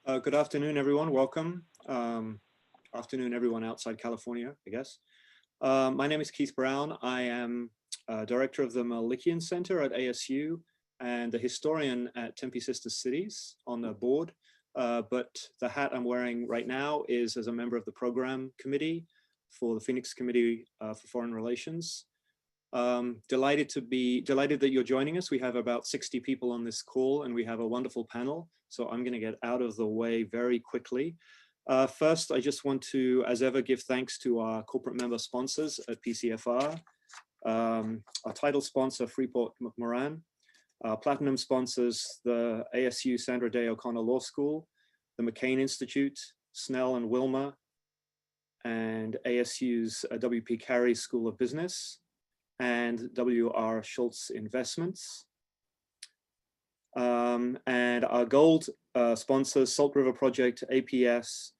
Good afternoon, everyone. Welcome. Afternoon, everyone outside California, I guess. My name is Keith Brown. I am director of the Melikian Center at ASU and the historian at Tempe Sister Cities on the board. But the hat I'm wearing right now is as a member of the program committee for the Phoenix Committee for Foreign Relations. Delighted that you're joining us. We have about 60 people on this call and we have a wonderful panel. So I'm going to get out of the way very quickly. First, I just want to, as ever, give thanks to our corporate member sponsors at PCFR, our title sponsor, Freeport McMoran, our platinum sponsors, the ASU Sandra Day O'Connor Law School, the McCain Institute, Snell and Wilmer, and ASU's W.P. Carey School of Business, and W.R. Schultz Investments. And our gold sponsors, Salt River Project, APS,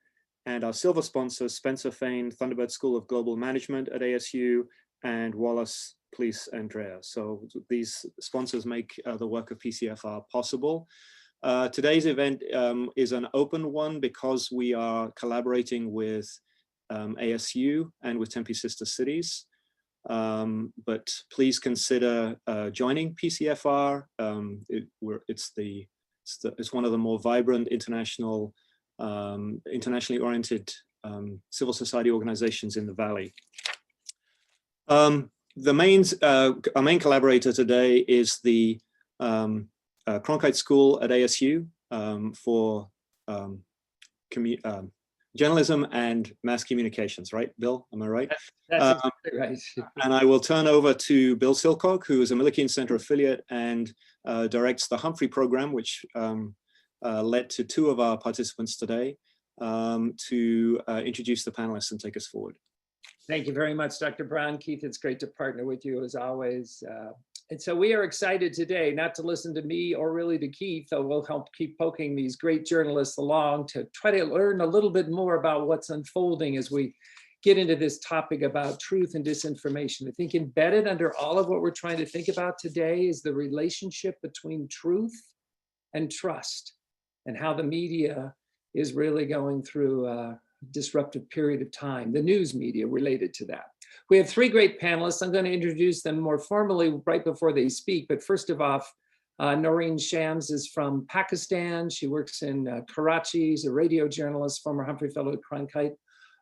and our silver sponsors, Spencer Fain, Thunderbird School of Global Management at ASU, and Wallace Police Andrea. So these sponsors make the work of PCFR possible. Today's event is an open one because we are collaborating with ASU and with Tempe Sister Cities. But please consider joining PCFR. It's one of the more vibrant internationally oriented civil society organizations in the Valley. Our main collaborator today is the Cronkite School at ASU for journalism and mass communications, right, Bill? Am I right? That's exactly right. And I will turn over to Bill Silcock, who is a Melikian Center affiliate and directs the Humphrey program, which led to two of our participants today, to introduce the panelists and take us forward. Thank you very much, Dr. Brown. Keith, it's great to partner with you as always. And so we are excited today, not to listen to me or really to Keith, though we'll help keep poking these great journalists along to try to learn a little bit more about what's unfolding as we get into this topic about truth and disinformation. I think embedded under all of what we're trying to think about today is the relationship between truth and trust, and how the media is really going through a disruptive period of time, the news media related to that. We have three great panelists. I'm going to introduce them more formally right before they speak. But first of all, Noreen Shams is from Pakistan. She works in Karachi. She's a radio journalist, former Humphrey Fellow at Cronkite.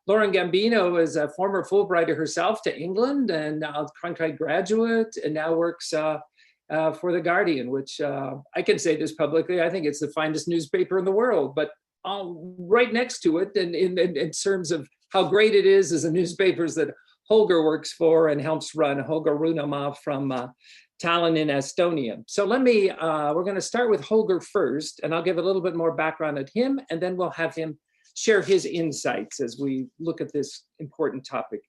Lauren Gambino is a former Fulbrighter herself to England and now Cronkite graduate and now works for The Guardian, which I can say this publicly. I think it's the finest newspaper in the world. But right next to it, and in terms of how great it is the newspapers that Holger works for and helps run, Holger Runama from Tallinn in Estonia. So we're going to start with Holger first, and I'll give a little bit more background at him, and then we'll have him share his insights as we look at this important topic.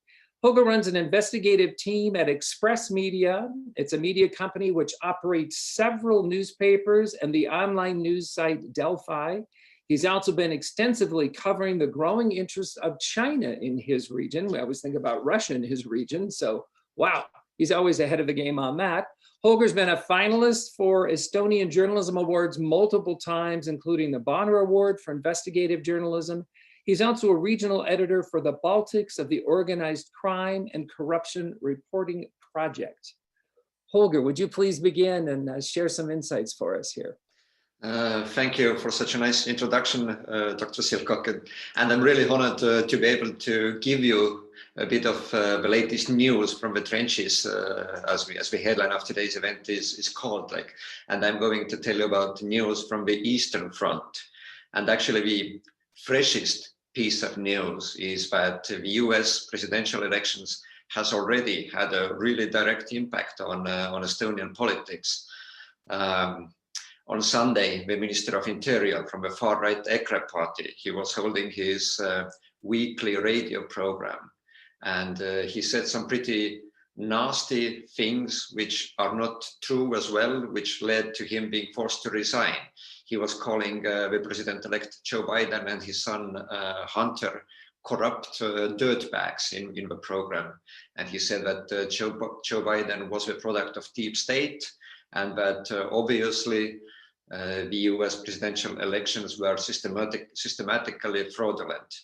Holger runs an investigative team at Express Media. It's a media company which operates several newspapers and the online news site Delphi. He's also been extensively covering the growing interest of China in his region. We always think about Russia in his region. So, wow, he's always ahead of the game on that. Holger's been a finalist for Estonian Journalism Awards multiple times, including the Bonner Award for Investigative Journalism. He's also a regional editor for the Baltics of the Organized Crime and Corruption Reporting Project. Holger, would you please begin and share some insights for us here? Thank you for such a nice introduction, Dr. Silcock. And I'm really honored to be able to give you a bit of the latest news from the trenches, as the headline of today's event is called. And I'm going to tell you about news from the Eastern Front. And actually, the freshest piece of news is that the US presidential elections has already had a really direct impact on Estonian politics. On Sunday, the Minister of Interior from the far-right EKRE party, he was holding his weekly radio program. And he said some pretty nasty things which are not true as well, which led to him being forced to resign. He was calling the president-elect Joe Biden and his son Hunter corrupt dirtbags in the program. And he said that Joe Biden was the product of deep state, and that obviously the US presidential elections were systematically fraudulent.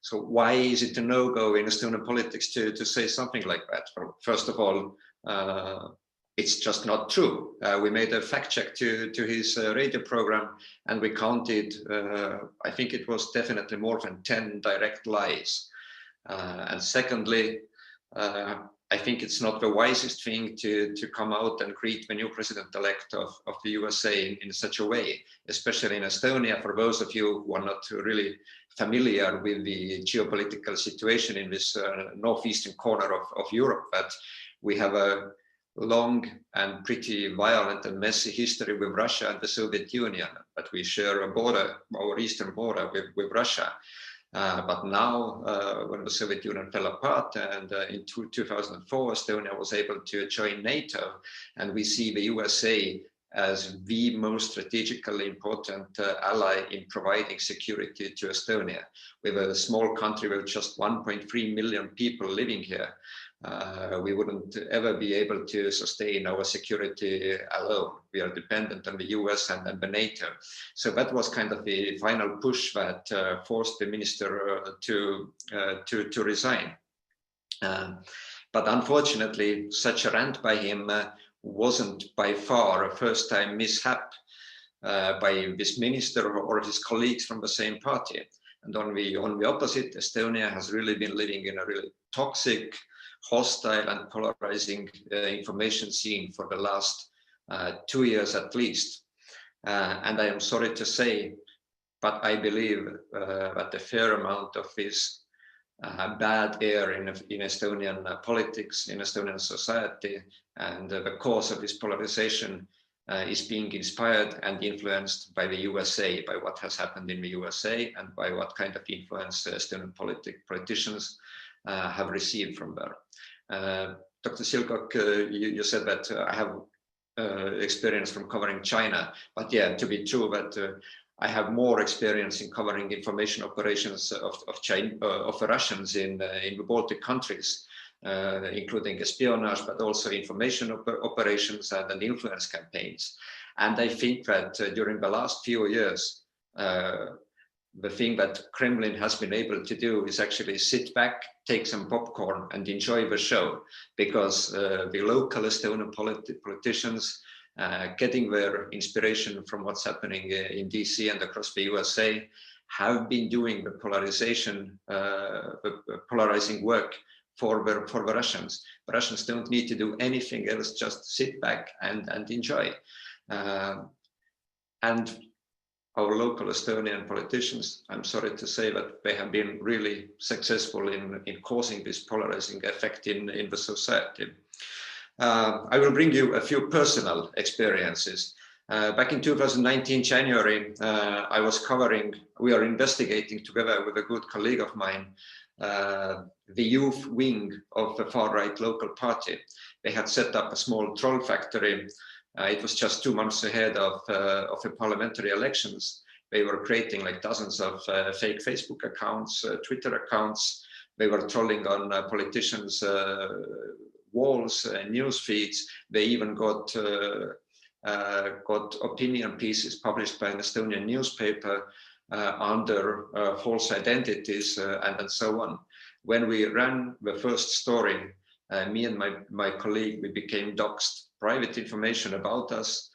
So why is it a no-go in Estonian politics to say something like that? Well, first of all, it's just not true. We made a fact check to his radio program, and we counted, I think it was definitely more than 10 direct lies. And secondly, I think it's not the wisest thing to come out and greet the new president-elect of the USA in such a way, especially in Estonia. For those of you who are not really familiar with the geopolitical situation in this northeastern corner of Europe, that we have a long and pretty violent and messy history with Russia and the Soviet Union, but we share a border, our eastern border with Russia. But now, when the Soviet Union fell apart and in 2004, Estonia was able to join NATO, and we see the USA as the most strategically important ally in providing security to Estonia. With a small country with just 1.3 million people living here, we wouldn't ever be able to sustain our security alone. We are dependent on the US and the NATO. So that was kind of the final push that forced the minister to resign. But unfortunately, such a rant by him wasn't by far a first-time mishap by this minister or his colleagues from the same party. And on the opposite, Estonia has really been living in a really toxic, hostile and polarizing information scene for the last 2 years at least. And I am sorry to say, but I believe that a fair amount of this bad air in Estonian politics, in Estonian society, and the cause of this polarization is being inspired and influenced by the USA, by what has happened in the USA, and by what kind of influence Estonian politicians have received from there. Dr. Silcock, you said that I have experience from covering China, but yeah, to be true that I have more experience in covering information operations of the Russians in the Baltic countries, including espionage, but also information operations and influence campaigns. And I think that during the last few years, the thing that Kremlin has been able to do is actually sit back, take some popcorn and enjoy the show, because the local Estonian politicians getting their inspiration from what's happening in DC and across the USA have been doing the polarizing work for the Russians. The Russians don't need to do anything else, just sit back and enjoy. And our local Estonian politicians, I'm sorry to say that they have been really successful in causing this polarizing effect in the society. I will bring you a few personal experiences. Back in 2019, January, we are investigating together with a good colleague of mine, the youth wing of the far-right local party. They had set up a small troll factory. It was just 2 months ahead of the parliamentary elections. They were creating like dozens of fake Facebook accounts, Twitter accounts. They were trolling on politicians' walls, news feeds. They even got opinion pieces published by an Estonian newspaper under false identities and so on. When we ran the first story, me and my colleague, we became doxxed. Private information about us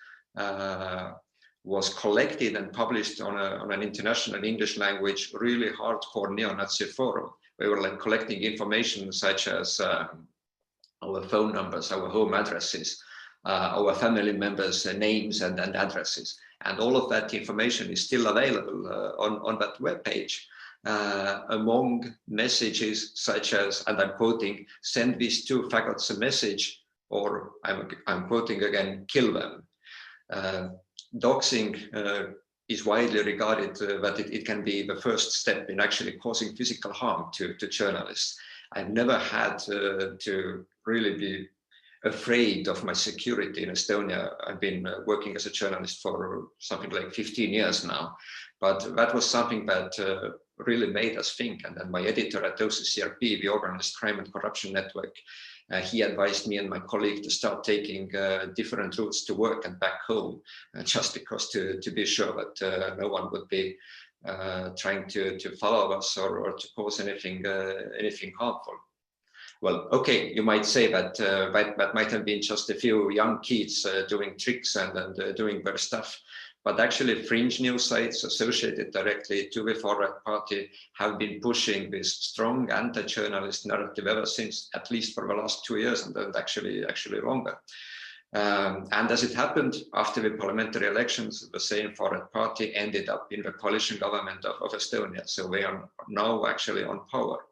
was collected and published on an international English language, really hardcore neo-Nazi forum. We were like collecting information such as our phone numbers, our home addresses, our family members' names and addresses. And all of that information is still available on that webpage. Among messages such as, and I'm quoting, "Send these two faggots a message," or I'm quoting again, "Kill them." Doxing is widely regarded that it can be the first step in actually causing physical harm to journalists. I've never had to really be afraid of my security in Estonia. I've been working as a journalist for something like 15 years now, but that was something that really made us think. And then my editor at OCCRP, the Organized Crime and Corruption Network, he advised me and my colleague to start taking different routes to work and back home, just because to be sure that no one would be trying to follow us or to cause anything harmful. Well, okay, you might say that that might have been just a few young kids doing tricks and doing their stuff. But actually, fringe news sites associated directly to the far-right party have been pushing this strong anti-journalist narrative ever since, at least for the last 2 years, and actually longer. And as it happened, after the parliamentary elections, the same far-right party ended up in the coalition government of Estonia. So they are now actually on power.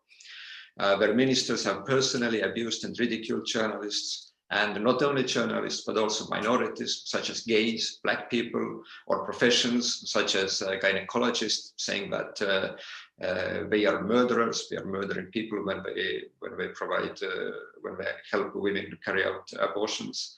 Their ministers have personally abused and ridiculed journalists, and not only journalists, but also minorities such as gays, black people, or professions such as gynecologists, saying that they are murderers. They are murdering people when they help women to carry out abortions.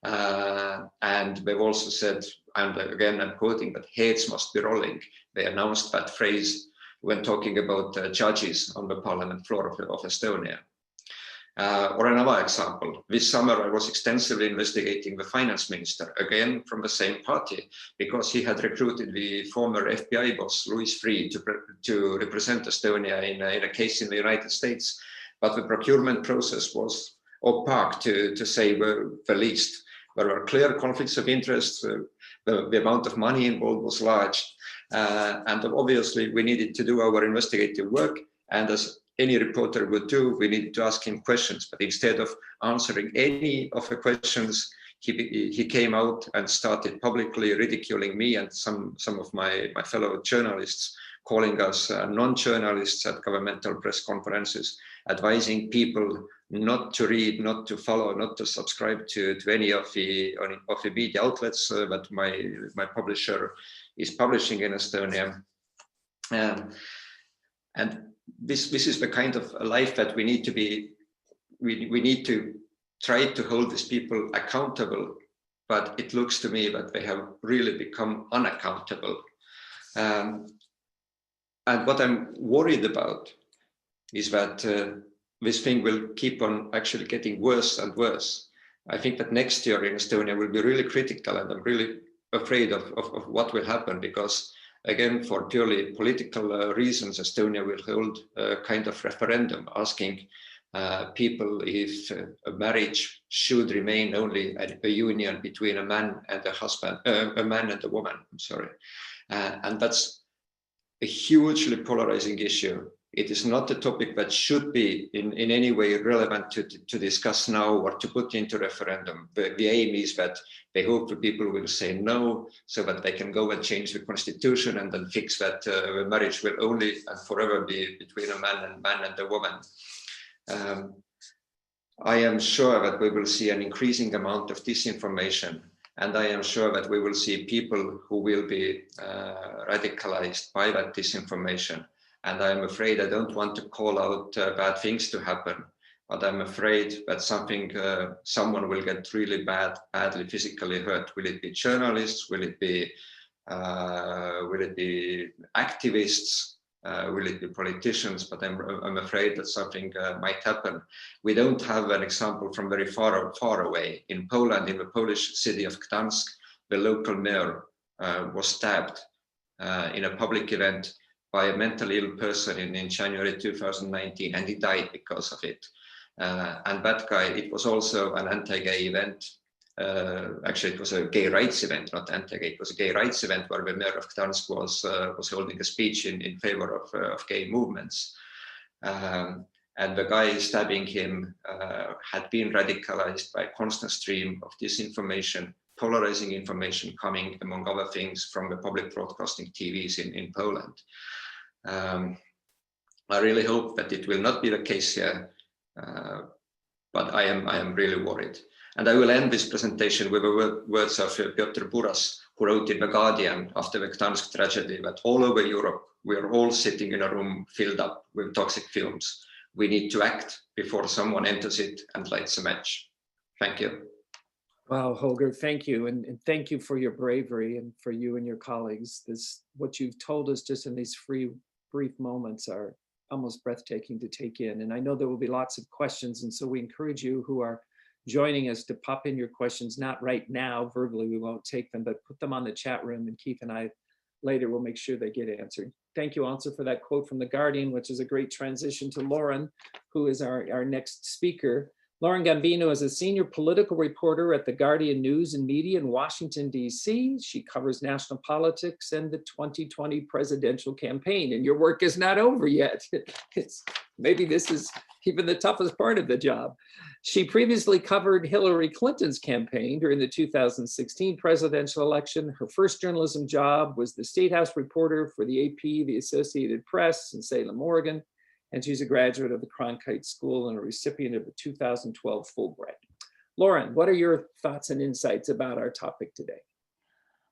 And they've also said, and again I'm quoting, that heads must be rolling. They announced that phrase when talking about judges on the parliament floor of Estonia. Or another example, this summer I was extensively investigating the finance minister, again from the same party, because he had recruited the former FBI boss, Louis Freeh, to represent Estonia in a case in the United States. But the procurement process was opaque, to say the least. There were clear conflicts of interest, the amount of money involved was large, and obviously we needed to do our investigative work, and as any reporter would do, we needed to ask him questions, but instead of answering any of the questions, he came out and started publicly ridiculing me and some of my fellow journalists, calling us non-journalists at governmental press conferences, advising people not to read, not to follow, not to subscribe to any of the media outlets that my publisher is publishing in Estonia. And this is the kind of life that we need to be, we need to try to hold these people accountable, but it looks to me that they have really become unaccountable. And what I'm worried about is that this thing will keep on actually getting worse and worse. I think that next year in Estonia will be really critical, and I'm really afraid of what will happen, because again, for purely political reasons, Estonia will hold a kind of referendum asking people if a marriage should remain only a union between a man and a husband, a man and a woman, I'm sorry. And that's a hugely polarizing issue. It is not a topic that should be in any way relevant to discuss now or to put into referendum. The aim is that they hope the people will say no, so that they can go and change the constitution and then fix that the marriage will only and forever be between a man and a woman. I am sure that we will see an increasing amount of disinformation, and I am sure that we will see people who will be radicalized by that disinformation. And I'm afraid, I don't want to call out bad things to happen, but I'm afraid that someone will get really badly physically hurt. Will it be journalists? Will it be activists? Will it be politicians? But I'm afraid that something might happen. We don't have an example from very far away. In Poland, in the Polish city of Gdansk, the local mayor was stabbed in a public event by a mentally ill person in January 2019, and he died because of it. And that guy, it was also an anti-gay event. Actually, it was a gay rights event, not anti-gay. It was a gay rights event where the mayor of Gdansk was holding a speech in favor of gay movements. And the guy stabbing him had been radicalized by a constant stream of disinformation, polarizing information coming, among other things, from the public broadcasting TVs in Poland. I really hope that it will not be the case here, but I am really worried. And I will end this presentation with the words of Piotr Buras, who wrote in The Guardian after the Gdansk tragedy that all over Europe, we are all sitting in a room filled up with toxic fumes. We need to act before someone enters it and lights a match. Thank you. Wow, Holger, thank you. And thank you for your bravery, and for you and your colleagues. What you've told us just in these brief moments are almost breathtaking to take in. And I know there will be lots of questions. And so we encourage you who are joining us to pop in your questions, not right now, verbally, we won't take them, but put them on the chat room, and Keith and I later will make sure they get answered. Thank you also for that quote from The Guardian, which is a great transition to Lauren, who is our next speaker. Lauren Gambino is a senior political reporter at The Guardian News and Media in Washington, D.C. She covers national politics and the 2020 presidential campaign. And your work is not over yet. Maybe this is even the toughest part of the job. She previously covered Hillary Clinton's campaign during the 2016 presidential election. Her first journalism job was the State House reporter for the AP, the Associated Press in Salem, Oregon. And she's a graduate of the Cronkite School and a recipient of the 2012 Fulbright. Lauren, what are your thoughts and insights about our topic today?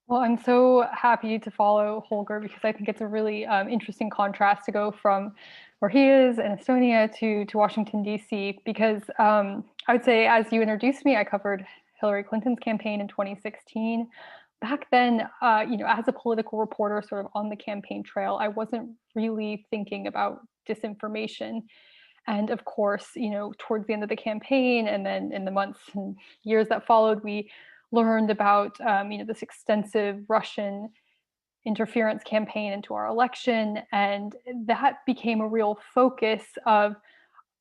Well, I'm so happy to follow Holger because I think it's a really interesting contrast to go from where he is in Estonia to Washington, D.C. because I would say, as you introduced me, I covered Hillary Clinton's campaign in 2016. Back then, as a political reporter sort of on the campaign trail, I wasn't really thinking about disinformation. And of course, towards the end of the campaign and then in the months and years that followed, we learned about this extensive Russian interference campaign into our election, and that became a real focus of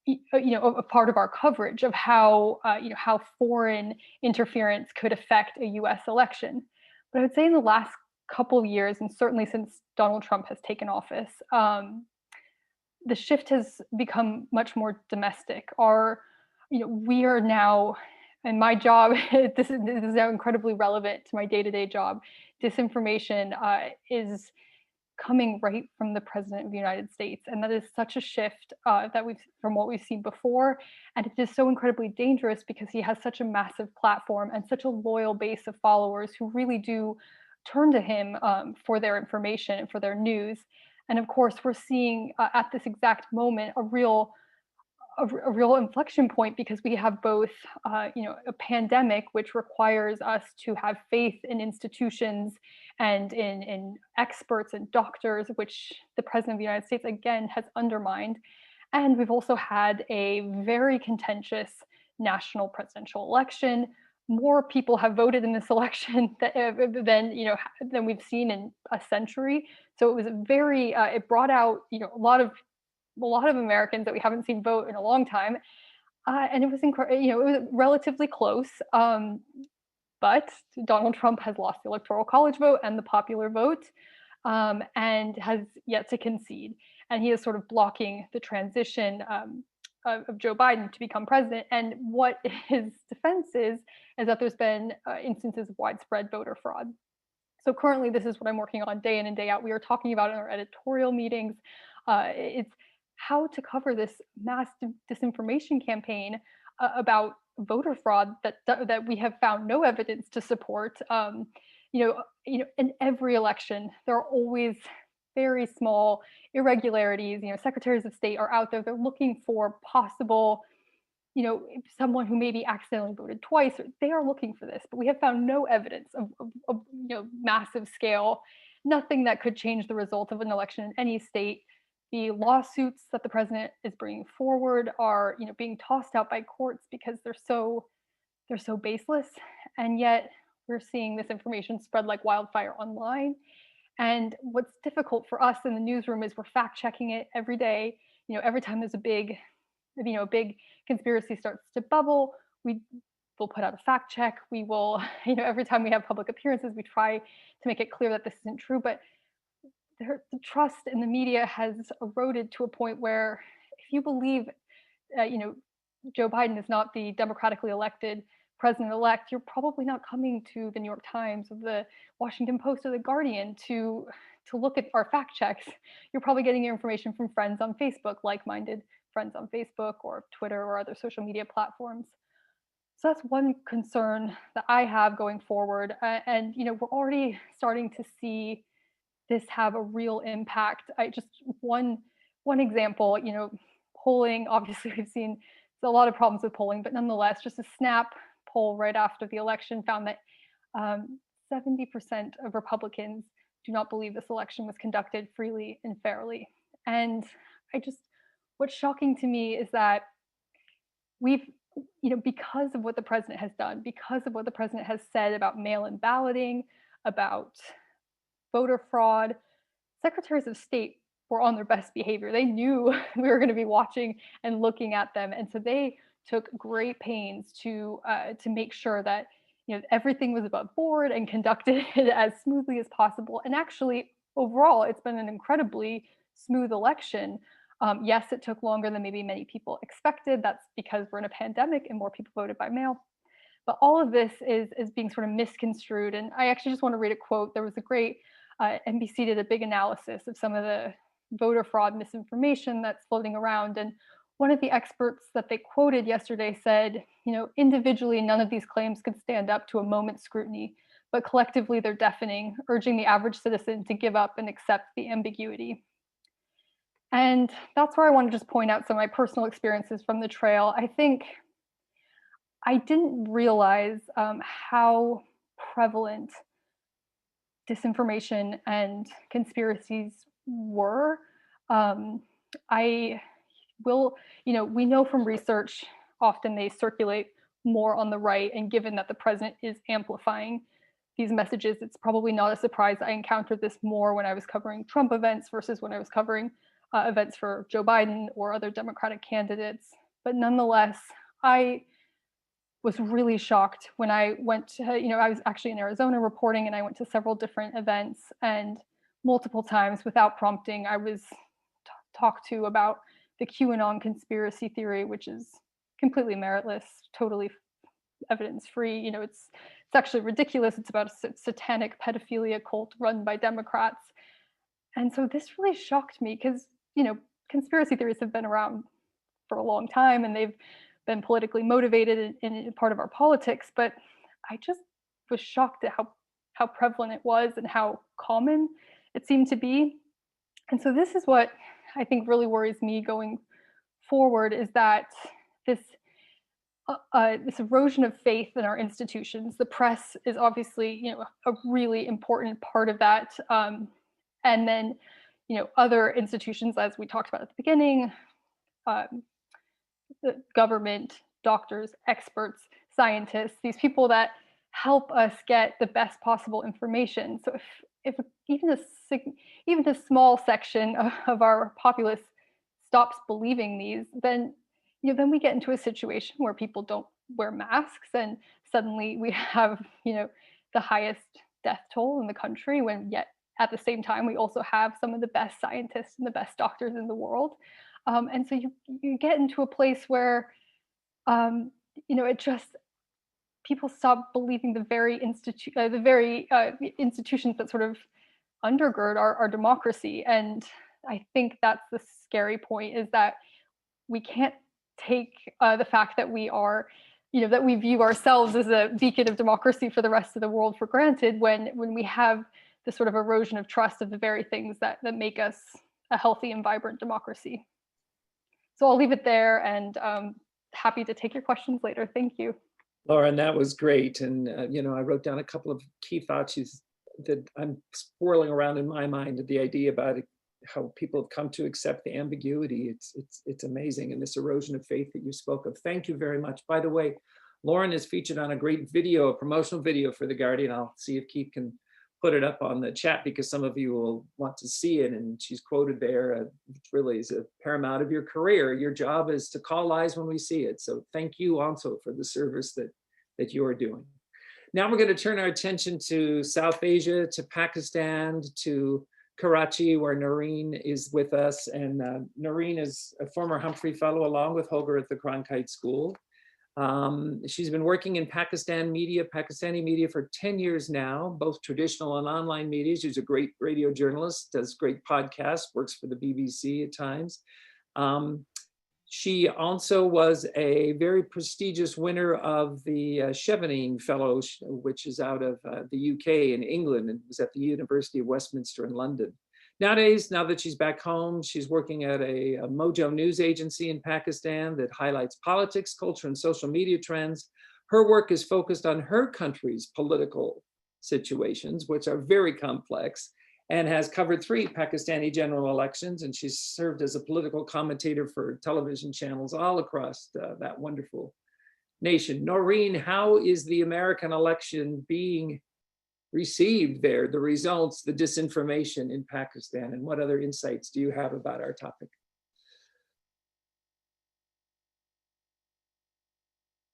a part of our coverage of how foreign interference could affect a U.S. election. But I would say in the last couple of years, and certainly since Donald Trump has taken office, the shift has become much more domestic. We are now, and my job, this is now incredibly relevant to my day-to-day job. Disinformation is coming right from the President of the United States, and that is such a shift from what we've seen before. And it is so incredibly dangerous because he has such a massive platform and such a loyal base of followers who really do turn to him for their information and for their news. And of course, we're seeing at this exact moment a real inflection point because we have both, a pandemic, which requires us to have faith in institutions and in experts and doctors, which the President of the United States, again, has undermined. And we've also had a very contentious national presidential election. More people have voted in this election than we've seen in a century. So it was it brought out, a lot of Americans that we haven't seen vote in a long time, and it was it was relatively close. But Donald Trump has lost the Electoral College vote and the popular vote, and has yet to concede. And he is sort of blocking the transition of Joe Biden to become president. And what his defense is that there's been instances of widespread voter fraud. So currently, this is what I'm working on day in and day out. We are talking about in our editorial meetings. It's how to cover this mass disinformation campaign about voter fraud that we have found no evidence to support. In every election, there are always very small irregularities. Secretaries of state are out there. They're looking for possible, someone who maybe accidentally voted twice. They are looking for this, but we have found no evidence of massive scale, nothing that could change the result of an election in any state. The lawsuits that the president is bringing forward are, being tossed out by courts because they're so baseless, and yet we're seeing this information spread like wildfire online. And what's difficult for us in the newsroom is we're fact checking it every day. Every time there's a big conspiracy starts to bubble, we'll put out a fact check. We will, every time we have public appearances, we try to make it clear that this isn't true. But the trust in the media has eroded to a point where if you believe, Joe Biden is not the democratically elected president-elect, you're probably not coming to the New York Times or the Washington Post or the Guardian to look at our fact checks. You're probably getting your information from friends on Facebook, like-minded friends on Facebook or Twitter or other social media platforms. So that's one concern that I have going forward. And we're already starting to see this have a real impact. One example, polling, obviously we've seen a lot of problems with polling, but nonetheless, just a Snap poll right after the election found that 70% of Republicans do not believe this election was conducted freely and fairly. And what's shocking to me is that because of what the president has done, because of what the president has said about mail-in balloting, about voter fraud, secretaries of state were on their best behavior. They knew we were going to be watching and looking at them, and so they took great pains to make sure that everything was above board and conducted as smoothly as possible. And actually, overall, it's been an incredibly smooth election. Yes, it took longer than maybe many people expected. That's because we're in a pandemic and more people voted by mail. But all of this is being sort of misconstrued. And I actually just want to read a quote. There was a great NBC did a big analysis of some of the voter fraud misinformation that's floating around. And one of the experts that they quoted yesterday said, individually, none of these claims could stand up to a moment's scrutiny, but collectively they're deafening, urging the average citizen to give up and accept the ambiguity. And that's where I want to just point out some of my personal experiences from the trail. I think I didn't realize how prevalent disinformation and conspiracies were. We know from research, often they circulate more on the right, and given that the president is amplifying these messages, it's probably not a surprise I encountered this more when I was covering Trump events versus when I was covering events for Joe Biden or other Democratic candidates. But nonetheless, I was really shocked when I went to, I was actually in Arizona reporting, and I went to several different events, and multiple times without prompting, I was talked to about the QAnon conspiracy theory, which is completely meritless, totally evidence-free. It's actually ridiculous. It's about a satanic pedophilia cult run by Democrats. And so this really shocked me because, conspiracy theories have been around for a long time, and they've been politically motivated in part of our politics, but I just was shocked at how prevalent it was and how common it seemed to be. And so this is what I think really worries me going forward, is that this erosion of faith in our institutions. The press is obviously, a really important part of that. And then, other institutions, as we talked about at the beginning, the government, doctors, experts, scientists, these people that help us get the best possible information. So if even a small section of our populace stops believing these, then we get into a situation where people don't wear masks, and suddenly we have the highest death toll in the country, when yet at the same time we also have some of the best scientists and the best doctors in the world. And so you get into a place where it just, people stop believing the very institutions that sort of undergird our democracy. And I think that's the scary point, is that we can't take the fact that we are, that we view ourselves as a beacon of democracy for the rest of the world for granted, when we have this sort of erosion of trust of the very things that make us a healthy and vibrant democracy. So I'll leave it there, and happy to take your questions later. Thank you. Lauren, that was great. And, I wrote down a couple of key thoughts that I'm swirling around in my mind, the idea about how people have come to accept the ambiguity. It's amazing. And this erosion of faith that you spoke of. Thank you very much. By the way, Lauren is featured on a great video, a promotional video for The Guardian. I'll see if Keith can put it up on the chat, because some of you will want to see it. And she's quoted there, which really is a paramount of your career. Your job is to call lies when we see it. So thank you also for the service that you are doing. Now we're going to turn our attention to South Asia, to Pakistan, to Karachi, where Noreen is with us. And Noreen is a former Humphrey Fellow, along with Holger, at the Cronkite School. She's been working in Pakistani media for 10 years now, both traditional and online media. She's a great radio journalist, does great podcasts, works for the BBC at times. She also was a very prestigious winner of the Chevening Fellow, which is out of the UK in England, and was at the University of Westminster in London. Nowadays, now that she's back home, she's working at a Mojo news agency in Pakistan that highlights politics, culture, and social media trends. Her work is focused on her country's political situations, which are very complex. and has covered 3 Pakistani general elections, and she's served as a political commentator for television channels all across that wonderful nation. Noreen, how is the American election being received there, the results, the disinformation in Pakistan, and what other insights do you have about our topic?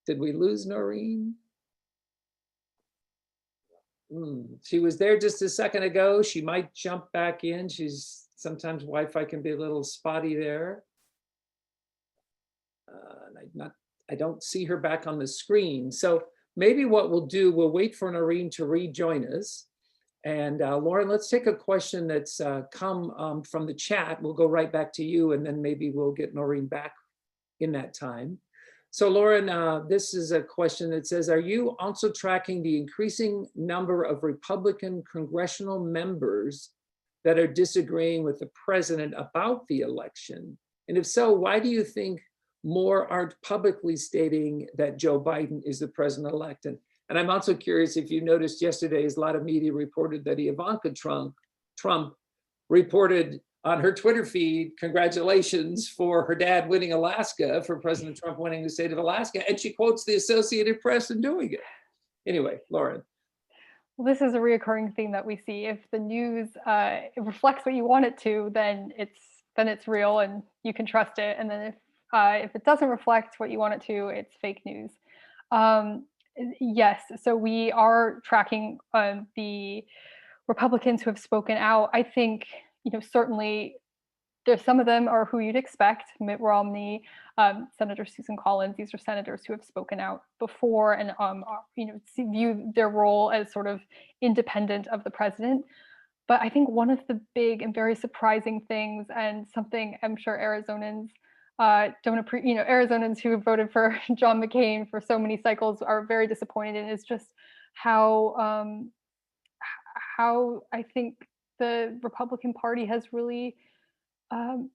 Did we lose Noreen? She was there just a second ago. She might jump back in. Sometimes Wi-Fi can be a little spotty there. I don't see her back on the screen. So maybe what we'll do, we'll wait for Noreen to rejoin us. And Lauren, let's take a question that's come from the chat. We'll go right back to you, and then maybe we'll get Noreen back in that time. So Lauren, this is a question that says, are you also tracking the increasing number of Republican congressional members that are disagreeing with the president about the election? And if so, why do you think more aren't publicly stating that Joe Biden is the president-elect? And I'm also curious if you noticed yesterday, a lot of media reported that Ivanka Trump reported on her Twitter feed, congratulations for her dad winning Alaska, for President Trump winning the state of Alaska, and she quotes the Associated Press in doing it. Anyway, Lauren. Well, this is a reoccurring theme that we see. If the news it reflects what you want it to, then it's real and you can trust it. And then if it doesn't reflect what you want it to, it's fake news. Yes, so we are tracking the Republicans who have spoken out. I think, certainly there's some of them are who you'd expect. Mitt Romney, Senator Susan Collins. These are senators who have spoken out before and view their role as sort of independent of the president. But I think one of the big and very surprising things, and something I'm sure Arizonans don't appreciate, Arizonans who voted for John McCain for so many cycles are very disappointed in, is just how I think the Republican Party has really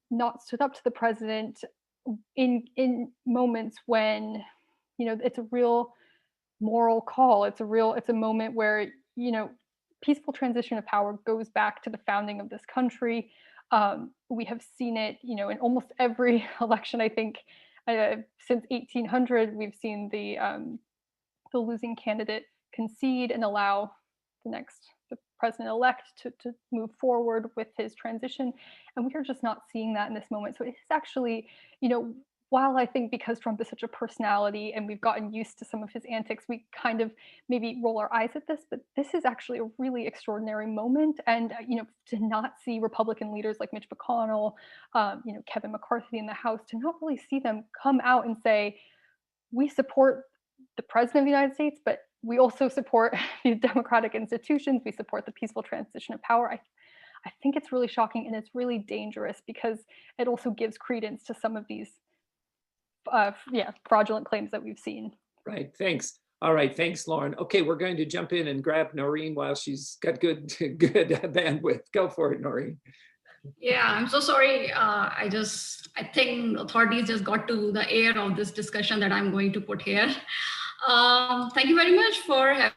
not stood up to the president in moments when, it's a real moral call. It's a moment where, peaceful transition of power goes back to the founding of this country. We have seen it, in almost every election, I think, since 1800, we've seen the losing candidate concede and allow the president-elect to move forward with his transition. And we are just not seeing that in this moment. So it's actually, while I think because Trump is such a personality and we've gotten used to some of his antics, we kind of maybe roll our eyes at this, but this is actually a really extraordinary moment. And, to not see Republican leaders like Mitch McConnell, Kevin McCarthy in the House, to not really see them come out and say, we support the president of the United States, but we also support these democratic institutions. We support the peaceful transition of power. I think it's really shocking, and it's really dangerous because it also gives credence to some of these fraudulent claims that we've seen. Right, thanks. All right, thanks, Lauren. Okay, we're going to jump in and grab Noreen while she's got good bandwidth. Go for it, Noreen. Yeah, I'm so sorry. I think authorities just got to the air of this discussion that I'm going to put here. Thank you very much for having.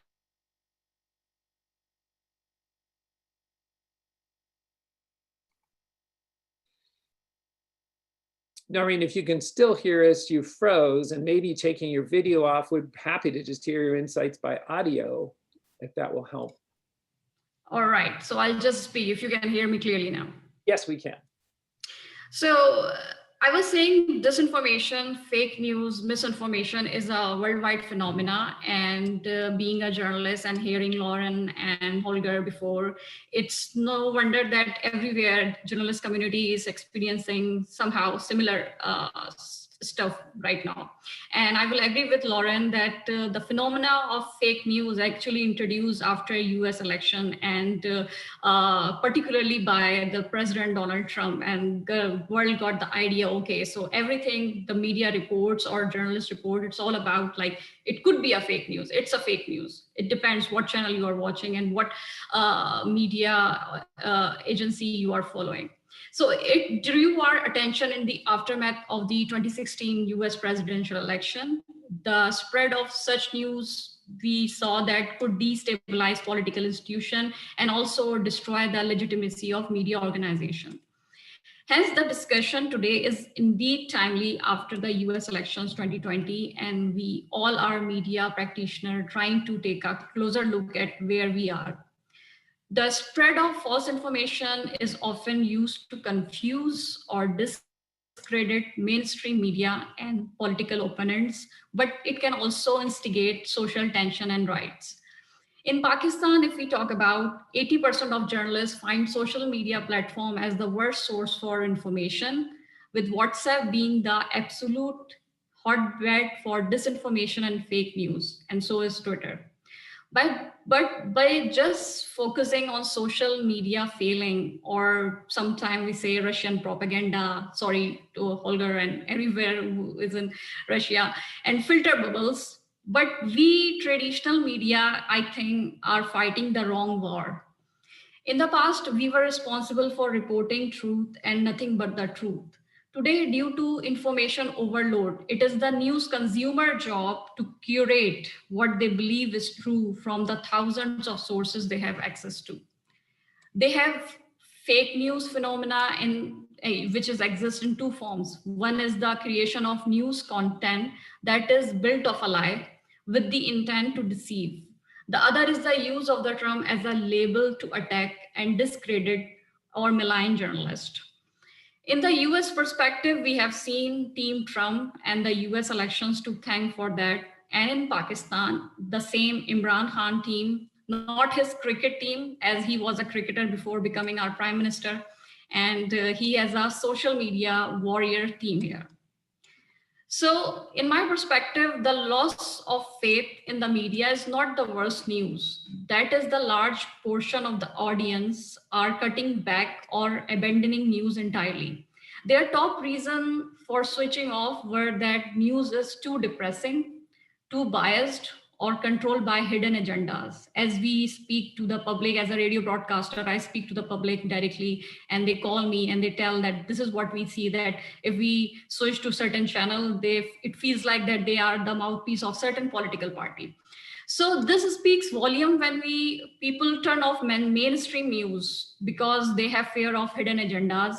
Noreen, if you can still hear us, you froze, and maybe taking your video off. We're happy to just hear your insights by audio, if that will help. All right, so I'll just speak if you can hear me clearly now. Yes, we can. So I was saying disinformation, fake news, misinformation is a worldwide phenomena. And being a journalist and hearing Lauren and Holger before, it's no wonder that everywhere journalist community is experiencing somehow similar stuff right now. And I will agree with Lauren that the phenomena of fake news actually introduced after US election, and particularly by the President Donald Trump, and the world got the idea, okay, so everything the media reports or journalists report, it's all about like, it could be a fake news. It's a fake news. It depends what channel you are watching and what media agency you are following. So it drew our attention in the aftermath of the 2016 US presidential election. The spread of such news we saw that could destabilize political institution and also destroy the legitimacy of media organization. Hence, the discussion today is indeed timely after the US elections 2020, and we all are media practitioners trying to take a closer look at where we are. The spread of false information is often used to confuse or discredit mainstream media and political opponents, but it can also instigate social tension and riots. In Pakistan, if we talk about 80% of journalists find social media platform as the worst source for information, with WhatsApp being the absolute hotbed for disinformation and fake news, and so is Twitter. But by just focusing on social media failing, or sometimes we say Russian propaganda, sorry to Holger and everywhere who is in Russia, and filter bubbles, but we traditional media, I think, are fighting the wrong war. In the past, we were responsible for reporting truth and nothing but the truth. Today, due to information overload, it is the news consumer job to curate what they believe is true from the thousands of sources they have access to. They have fake news phenomena which exists in two forms. One is the creation of news content that is built of a lie with the intent to deceive. The other is the use of the term as a label to attack and discredit or malign journalists. In the US perspective, we have seen Team Trump and the US elections to thank for that. And in Pakistan, the same Imran Khan team, not his cricket team, as he was a cricketer before becoming our prime minister. And he has a social media warrior team here. So in my perspective, the loss of faith in the media is not the worst news. That is the large portion of the audience are cutting back or abandoning news entirely. Their top reason for switching off were that news is too depressing, too biased, or controlled by hidden agendas. As we speak to the public, as a radio broadcaster, I speak to the public directly, and they call me and they tell that this is what we see, that if we switch to certain channel, it feels like that they are the mouthpiece of certain political party. So this speaks volume when people turn off mainstream news because they have fear of hidden agendas,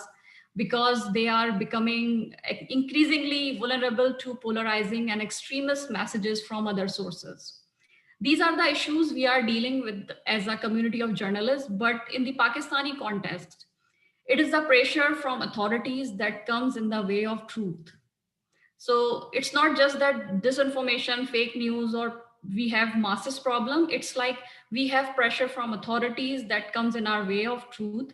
because they are becoming increasingly vulnerable to polarizing and extremist messages from other sources. These are the issues we are dealing with as a community of journalists, but in the Pakistani context, it is the pressure from authorities that comes in the way of truth. So it's not just that disinformation, fake news, or we have masses problem. It's like we have pressure from authorities that comes in our way of truth.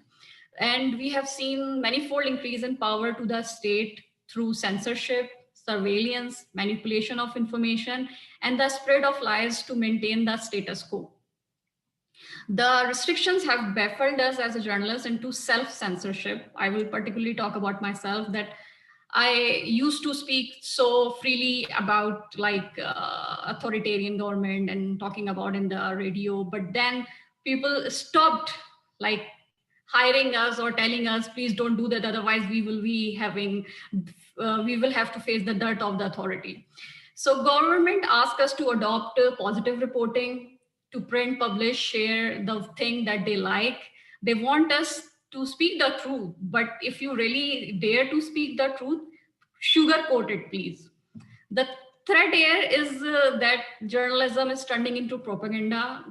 And we have seen manifold increase in power to the state through censorship, surveillance, manipulation of information, and the spread of lies to maintain the status quo. The restrictions have baffled us as a journalist into self-censorship. I will particularly talk about myself, that I used to speak so freely about authoritarian government and talking about in the radio, but then people stopped hiring us or telling us, please don't do that, otherwise we will have to face the dirt of the authority. So government asked us to adopt positive reporting, to print, publish, share the thing that they like. They want us to speak the truth, but if you really dare to speak the truth, sugarcoat it, please. The threat here is that journalism is turning into propaganda,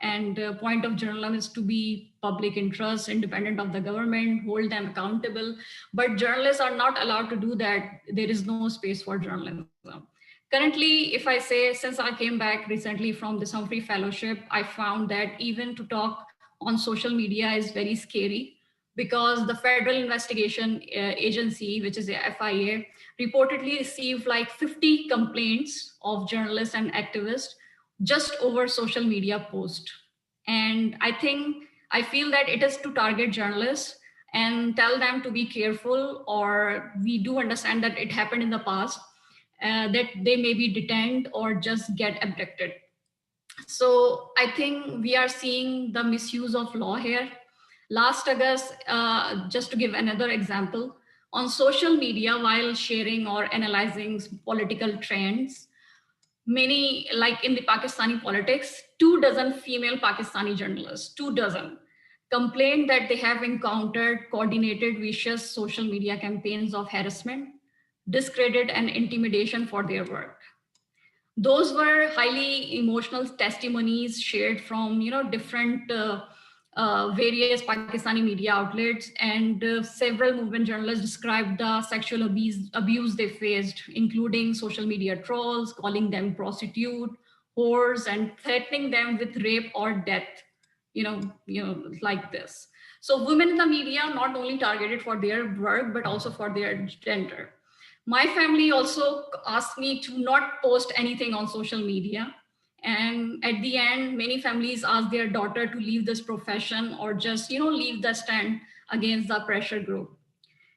and the point of journalism is to be public interest, independent of the government, hold them accountable. But journalists are not allowed to do that. There is no space for journalism. Currently, if I say, since I came back recently from the Humphrey Fellowship, I found that even to talk on social media is very scary, because the Federal Investigation Agency, which is the FIA, reportedly received 50 complaints of journalists and activists just over social media posts. And I feel that it is to target journalists and tell them to be careful, or we do understand that it happened in the past, that they may be detained or just get abducted. So I think we are seeing the misuse of law here. Last August, just to give another example, on social media while sharing or analyzing political trends, many, like in the Pakistani politics, 24 female Pakistani journalists, 24, complained that they have encountered coordinated vicious social media campaigns of harassment, discredit, and intimidation for their work. Those were highly emotional testimonies shared from different various Pakistani media outlets, and several movement journalists described the sexual abuse they faced, including social media trolls, calling them prostitute, whores, and threatening them with rape or death, like this. So women in the media are not only targeted for their work, but also for their gender. My family also asked me to not post anything on social media. And at the end, many families asked their daughter to leave this profession or just, leave the stand against the pressure group.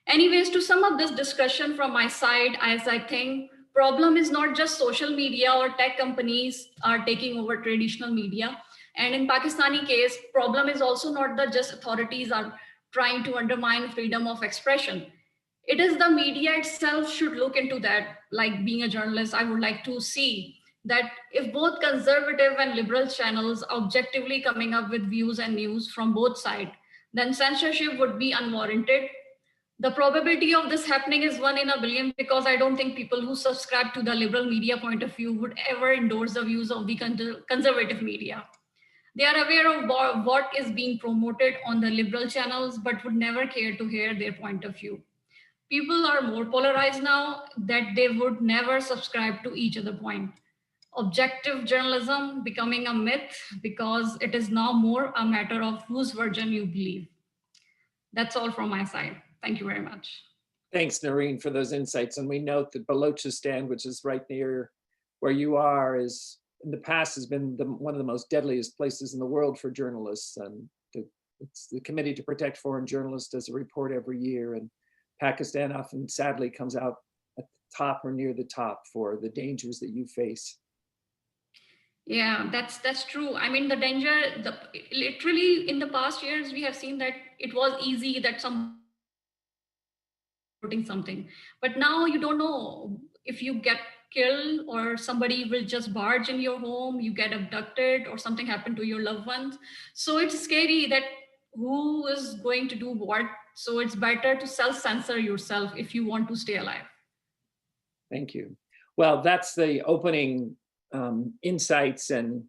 Anyways, to sum up this discussion from my side, as I think problem is not just social media or tech companies are taking over traditional media. And in Pakistani case, problem is also not that just authorities are trying to undermine freedom of expression. It is the media itself should look into that. Like being a journalist, I would like to see that if both conservative and liberal channels are objectively coming up with views and news from both sides, then censorship would be unwarranted. The probability of this happening is 1 in a billion, because I don't think people who subscribe to the liberal media point of view would ever endorse the views of the conservative media. They are aware of what is being promoted on the liberal channels, but would never care to hear their point of view. People are more polarized now that they would never subscribe to each other point. Objective journalism becoming a myth because it is now more a matter of whose version you believe. That's all from my side. Thank you very much. Thanks, Noreen, for those insights. And we note that Balochistan, which is right near where you are, is in the past has been one of the most deadliest places in the world for journalists. And it's the Committee to Protect Foreign Journalists does a report every year, and Pakistan often, sadly, comes out at the top or near the top for the dangers that you face. Yeah, that's true. I mean, the danger, literally in the past years, we have seen that it was easy that some putting something, but now you don't know if you get killed or somebody will just barge in your home, you get abducted or something happened to your loved ones. So it's scary that who is going to do what. So it's better to self-censor yourself if you want to stay alive. Thank you. Well, that's the opening insights and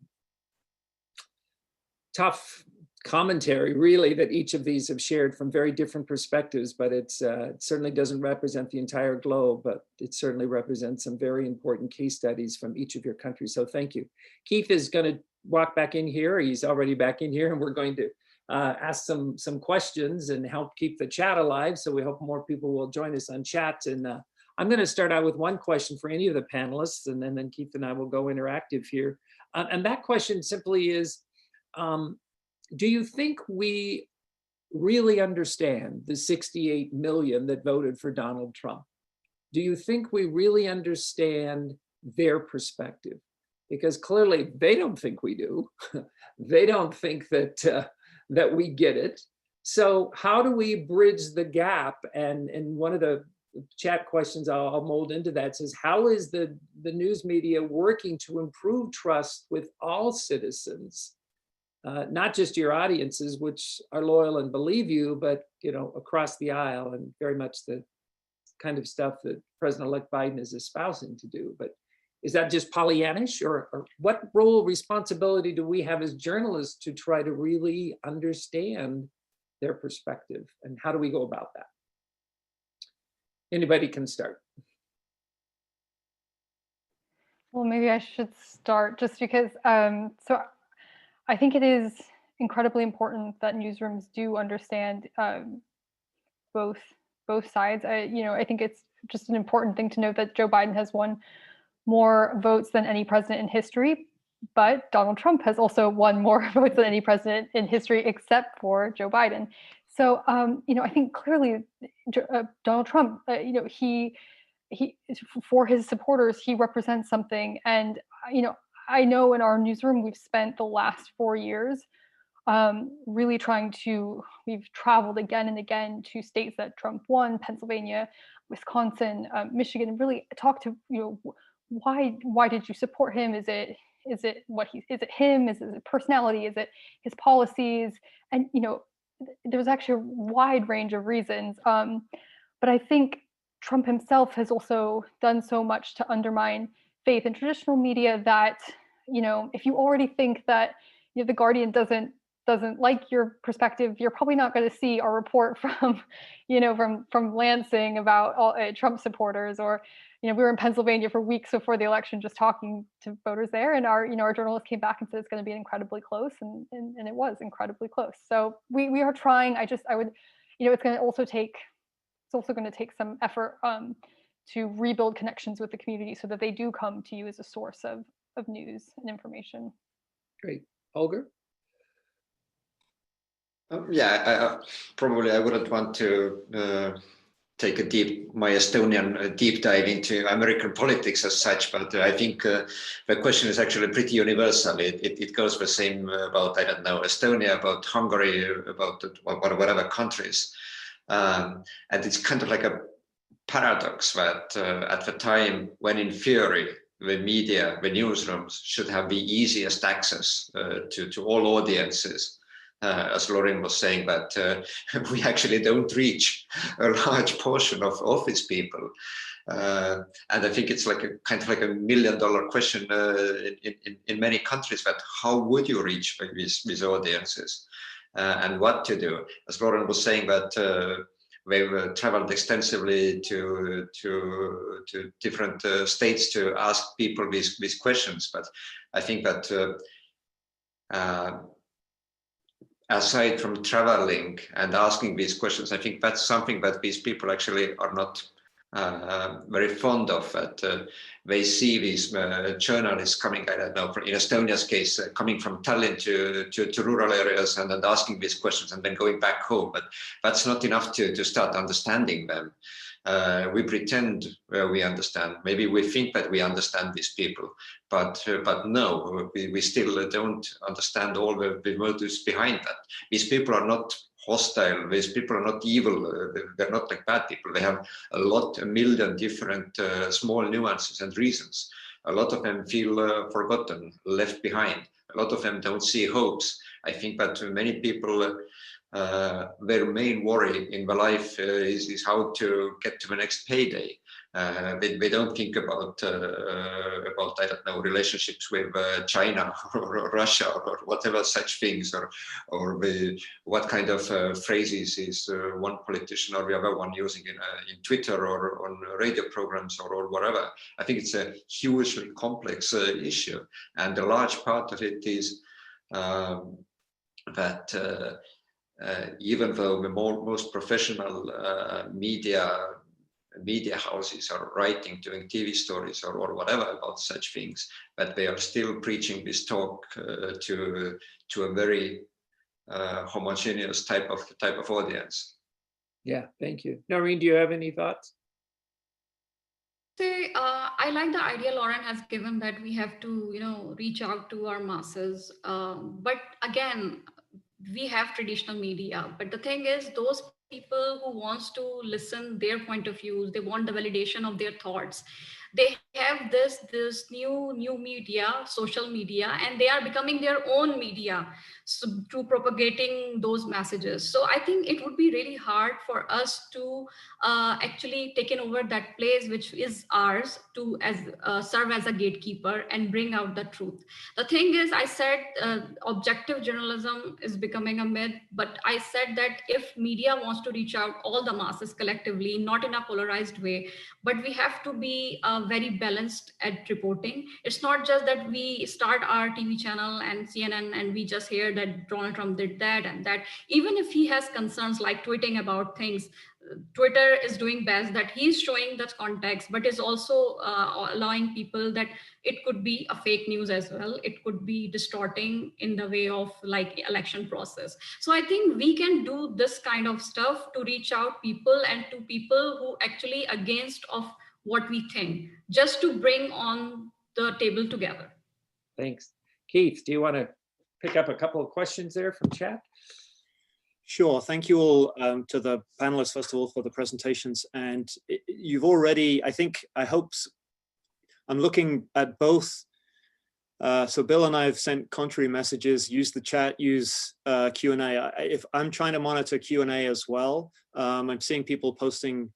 tough commentary, really, that each of these have shared from very different perspectives, but it certainly doesn't represent the entire globe, but it certainly represents some very important case studies from each of your countries. So thank you. Keith is going to walk back in here. He's already back in here, and we're going to ask some questions and help keep the chat alive. So we hope more people will join us on chat. And I'm going to start out with one question for any of the panelists, and then Keith and I will go interactive here. And that question simply is, do you think we really understand the 68 million that voted for Donald Trump? Do you think we really understand their perspective? Because clearly they don't think we do. They don't think that that we get it. So how do we bridge the gap? And one of the chat questions I'll mold into that says, how is the news media working to improve trust with all citizens? Not just your audiences, which are loyal and believe you, but across the aisle, and very much the kind of stuff that President-elect Biden is espousing to do. But is that just Pollyannish, or what role, responsibility do we have as journalists to try to really understand their perspective, and how do we go about that? Anybody can start. Well, maybe I should start just because, so I think it is incredibly important that newsrooms do understand both sides. I think it's just an important thing to note that Joe Biden has won more votes than any president in history, but Donald Trump has also won more votes than any president in history except for Joe Biden. So, I think clearly Donald Trump, he for his supporters, he represents something. And, I know in our newsroom, we've spent the last 4 years really we've traveled again and again to states that Trump won, Pennsylvania, Wisconsin, Michigan, and really talked to, why did you support him? Is it him? Is it his personality? Is it his policies? And there was actually a wide range of reasons. But I think Trump himself has also done so much to undermine faith in traditional media that, if you already think that the Guardian doesn't like your perspective, you're probably not going to see our report from Lansing about all Trump supporters. Or we were in Pennsylvania for weeks before the election just talking to voters there, and our journalist came back and said it's going to be incredibly close, and it was incredibly close. So we are trying. I would it's going to also take some effort to rebuild connections with the community so that they do come to you as a source of news and information. Great. Holger? Yeah, probably I wouldn't want to take my Estonian deep dive into American politics as such, but I think the question is actually pretty universal. It goes the same about, I don't know, Estonia, about Hungary, about whatever countries. And it's kind of like a paradox that at the time when in theory the media, the newsrooms should have the easiest access to all audiences, as Lauren was saying, that we actually don't reach a large portion of office people. And I think it's like a kind of like $1 million question in many countries, that how would you reach these audiences and what to do? As Lauren was saying, that they've traveled extensively to different states to ask people these questions. But I think that aside from traveling and asking these questions, I think that's something that these people actually are not very fond of. That they see these journalists coming, I don't know, in Estonia's case, coming from Tallinn to rural areas and then asking these questions and then going back home. But that's not enough to start understanding them. We pretend we understand. Maybe we think that we understand these people, but no, we still don't understand all the motives behind that. These people are not hostile. These people are not evil. They're not like bad people. They have a million different small nuances and reasons. A lot of them feel forgotten, left behind. A lot of them don't see hopes. I think that many people, their main worry in their life is how to get to the next payday. They don't think about I don't know, relationships with China or Russia or whatever such things, or what kind of phrases is one politician or the other one using in Twitter or on radio programs or whatever. I think it's a hugely complex issue, and a large part of it is that even though the most professional media houses are writing, doing TV stories or whatever about such things, but they are still preaching this talk to a very homogeneous type of audience. Yeah, thank you. Noreen, do you have any thoughts? I like the idea Lauren has given, that we have to, reach out to our masses. But again, we have traditional media. But the thing is, those people who wants to listen their point of views, they want the validation of their thoughts. They have this new media, social media, and they are becoming their own media, so to propagating those messages. So I think it would be really hard for us to actually taken over that place which is ours, to serve as a gatekeeper and bring out the truth. The thing is, I said objective journalism is becoming a myth, but I said that if media wants to reach out all the masses collectively, not in a polarized way, but we have to be very balanced at reporting. It's not just that we start our TV channel and CNN and we just hear that Donald Trump did that and that. Even if he has concerns like tweeting about things, Twitter is doing best that he's showing that context, but is also allowing people that it could be a fake news as well. It could be distorting in the way of like election process. So I think we can do this kind of stuff to reach out people and to people who actually against of what we think, just to bring on the table together. Thanks. Keith, do you want to pick up a couple of questions there from chat? Sure. Thank you all to the panelists, first of all, for the presentations. And you've already, I hope I'm looking at both. So Bill and I have sent contrary messages, use the chat, use Q&A. If I'm trying to monitor Q&A as well, I'm seeing people posting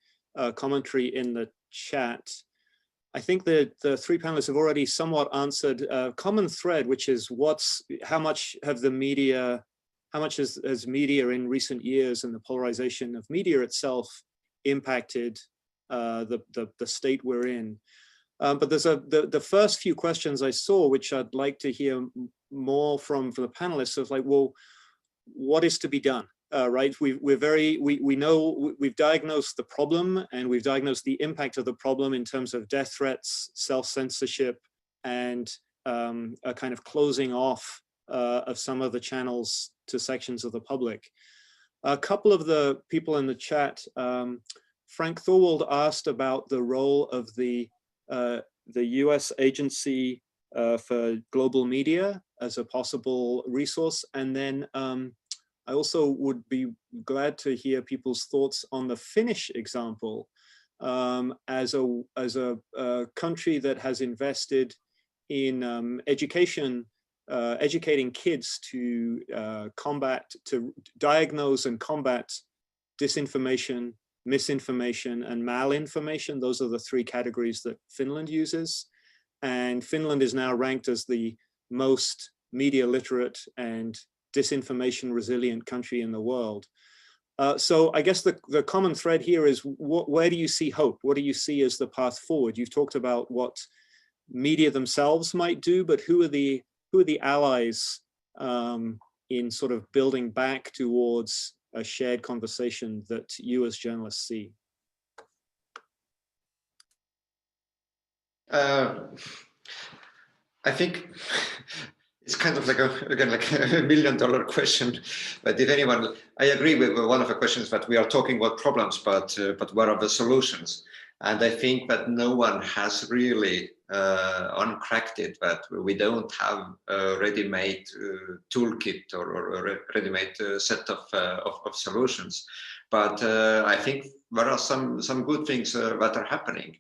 commentary in the chat. I think that the three panelists have already somewhat answered a common thread, which is how much has media in recent years and the polarization of media itself impacted the state we're in. But there's the first few questions I saw, which I'd like to hear more from the panelists, of like, well, what is to be done? Right, we know we've diagnosed the problem, and we've diagnosed the impact of the problem in terms of death threats, self-censorship, and a kind of closing off of some of the channels to sections of the public. A couple of the people in the chat, Frank Thorwald asked about the role of the US Agency for Global Media as a possible resource. And then I also would be glad to hear people's thoughts on the Finnish example as a country that has invested in educating kids to diagnose and combat disinformation, misinformation, and malinformation. Those are the three categories that Finland uses. And Finland is now ranked as the most media literate and disinformation resilient country in the world. So I guess the common thread here is where do you see hope? What do you see as the path forward? You've talked about what media themselves might do, but who are the allies in sort of building back towards a shared conversation that you as journalists see? I think it's kind of like again like $1 million question. But if anyone, I agree with one of the questions that we are talking about problems, but what are the solutions? And I think that no one has really uncracked it, that we don't have a ready-made toolkit or a ready-made set of solutions. But I think there are some good things that are happening.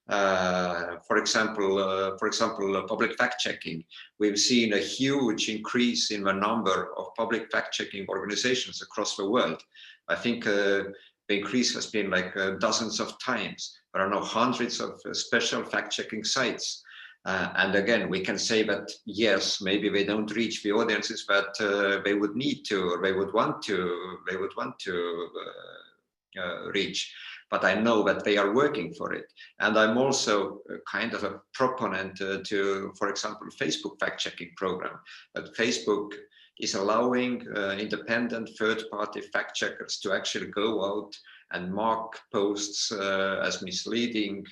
For example, public fact-checking. We've seen a huge increase in the number of public fact-checking organizations across the world. I think the increase has been like dozens of times. There are now hundreds of special fact-checking sites. And again, we can say that, yes, maybe they don't reach the audiences that they would need to, or they would want to reach. But I know that they are working for it. And I'm also kind of a proponent to, for example, Facebook fact-checking program. That Facebook is allowing independent third-party fact-checkers to actually go out and mark posts as misleading,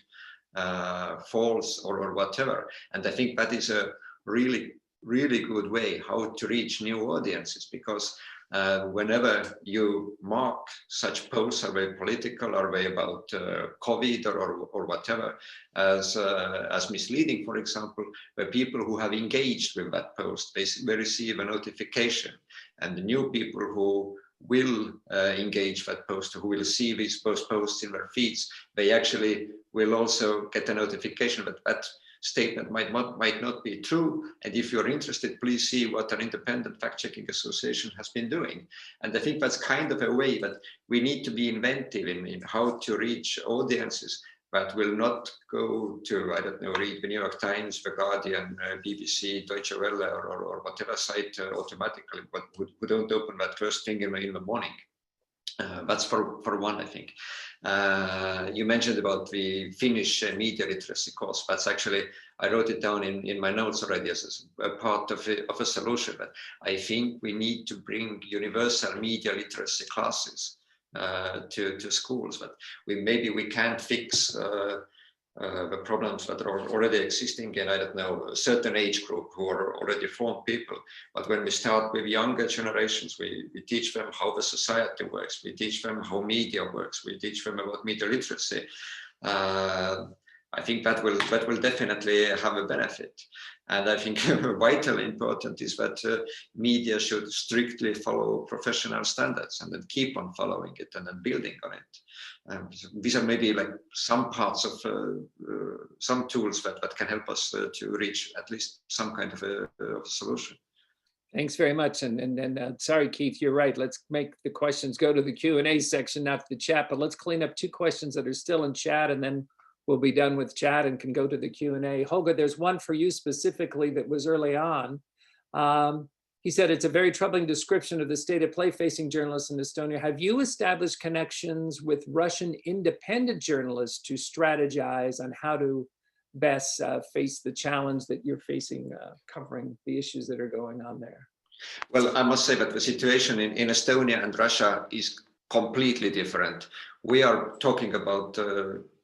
false, or whatever. And I think that is a really good way how to reach new audiences, because whenever you mark such posts, are they political, are they about COVID or whatever, as misleading, for example, the people who have engaged with that post, they receive a notification, and the new people who will engage that post, who will see these posts in their feeds, they actually will also get a notification that that statement might not be true. And if you're interested, please see what an independent fact-checking association has been doing. And I think that's kind of a way that we need to be inventive in how to reach audiences that will not go to, I don't know, read the New York Times, The Guardian, BBC, Deutsche Welle, or whatever site automatically, but who don't open that first thing in the morning. That's for one, I think. You mentioned about the Finnish media literacy course. That's actually, I wrote it down in my notes already as a part of a solution. But I think we need to bring universal media literacy classes to schools. But maybe we can't fix the problems that are already existing in, I don't know, a certain age group who are already formed people. But when we start with younger generations, we teach them how the society works. We teach them how media works. We teach them about media literacy. I think that will definitely have a benefit. And I think vitally important is that media should strictly follow professional standards and then keep on following it and then building on it. So these are maybe like some parts of some tools that can help us to reach at least some kind of a solution. Thanks very much. And sorry, Keith, you're right. Let's make the questions go to the Q&A section, not the chat, but let's clean up 2 questions that are still in chat, and then we'll be done with chat and can go to the Q&A. Holger, there's one for you specifically that was early on. He said, it's a very troubling description of the state of play facing journalists in Estonia. Have you established connections with Russian independent journalists to strategize on how to best face the challenge that you're facing, covering the issues that are going on there? Well, I must say that the situation in Estonia and Russia is completely different. We are talking about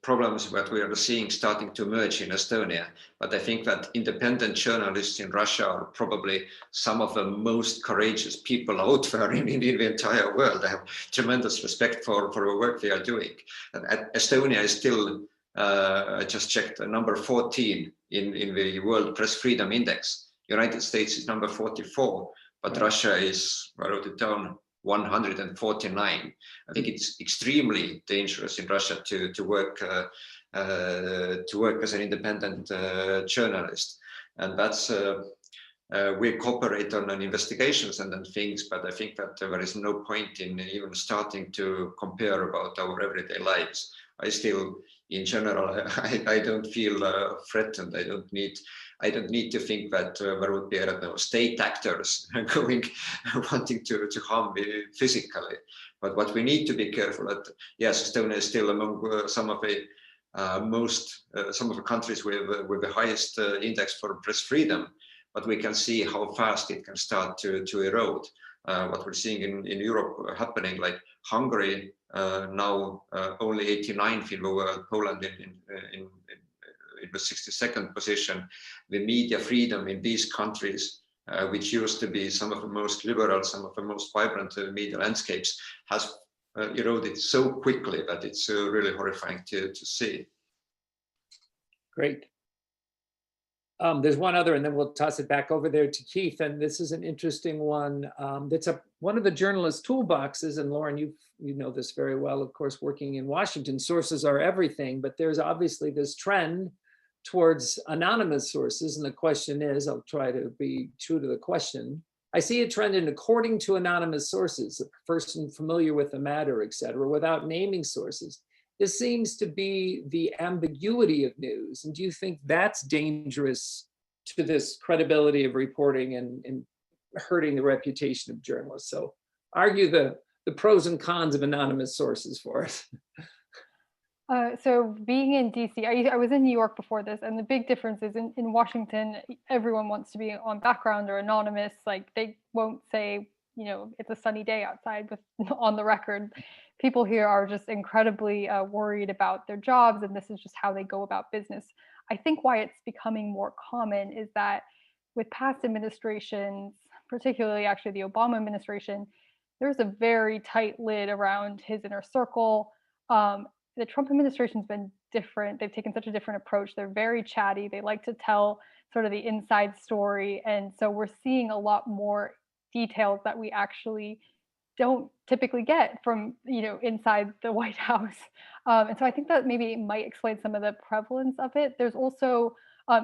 problems that we are seeing starting to emerge in Estonia, but I think that independent journalists in Russia are probably some of the most courageous people out there in the entire world. I have tremendous respect for the work they are doing. And Estonia is still, I just checked, number 14 in the World Press Freedom Index. United States is number 44, but Russia is, I wrote it down, 149. I think it's extremely dangerous in Russia to work as an independent journalist, and that's we cooperate on investigations and then things, but I think that there is no point in even starting to compare about our everyday lives. I still, in general, I don't feel threatened. I don't need to think that there would be, I don't know, state actors going, wanting to harm me physically. But what we need to be careful that, yes, Estonia is still among some of the countries with the highest index for press freedom, but we can see how fast it can start to erode. What we're seeing in Europe happening, like Hungary now only 89th in the world, Poland in the 62nd position. The media freedom in these countries, which used to be some of the most liberal, some of the most vibrant media landscapes, has eroded so quickly that it's really horrifying to see. Great. There's one other, and then we'll toss it back over there to Keith. And this is an interesting one. That's one of the journalist toolboxes. And Lauren, you know this very well, of course, working in Washington. Sources are everything, but there's obviously this trend towards anonymous sources. And the question is, I'll try to be true to the question. I see a trend in according to anonymous sources, a person familiar with the matter, et cetera, without naming sources. This seems to be the ambiguity of news. And do you think that's dangerous to this credibility of reporting and hurting the reputation of journalists? So argue the pros and cons of anonymous sources for us. So being in DC, I was in New York before this, and the big difference is in Washington, everyone wants to be on background or anonymous. Like they won't say, you know, it's a sunny day outside with on the record. People here are just incredibly worried about their jobs, and this is just how they go about business. I think why it's becoming more common is that with past administrations, particularly actually the Obama administration, there's a very tight lid around his inner circle. The Trump administration's been different. They've taken such a different approach. They're very chatty. They like to tell sort of the inside story. And so we're seeing a lot more details that we actually don't typically get from, you know, inside the White House. And so I think that maybe might explain some of the prevalence of it. There's also,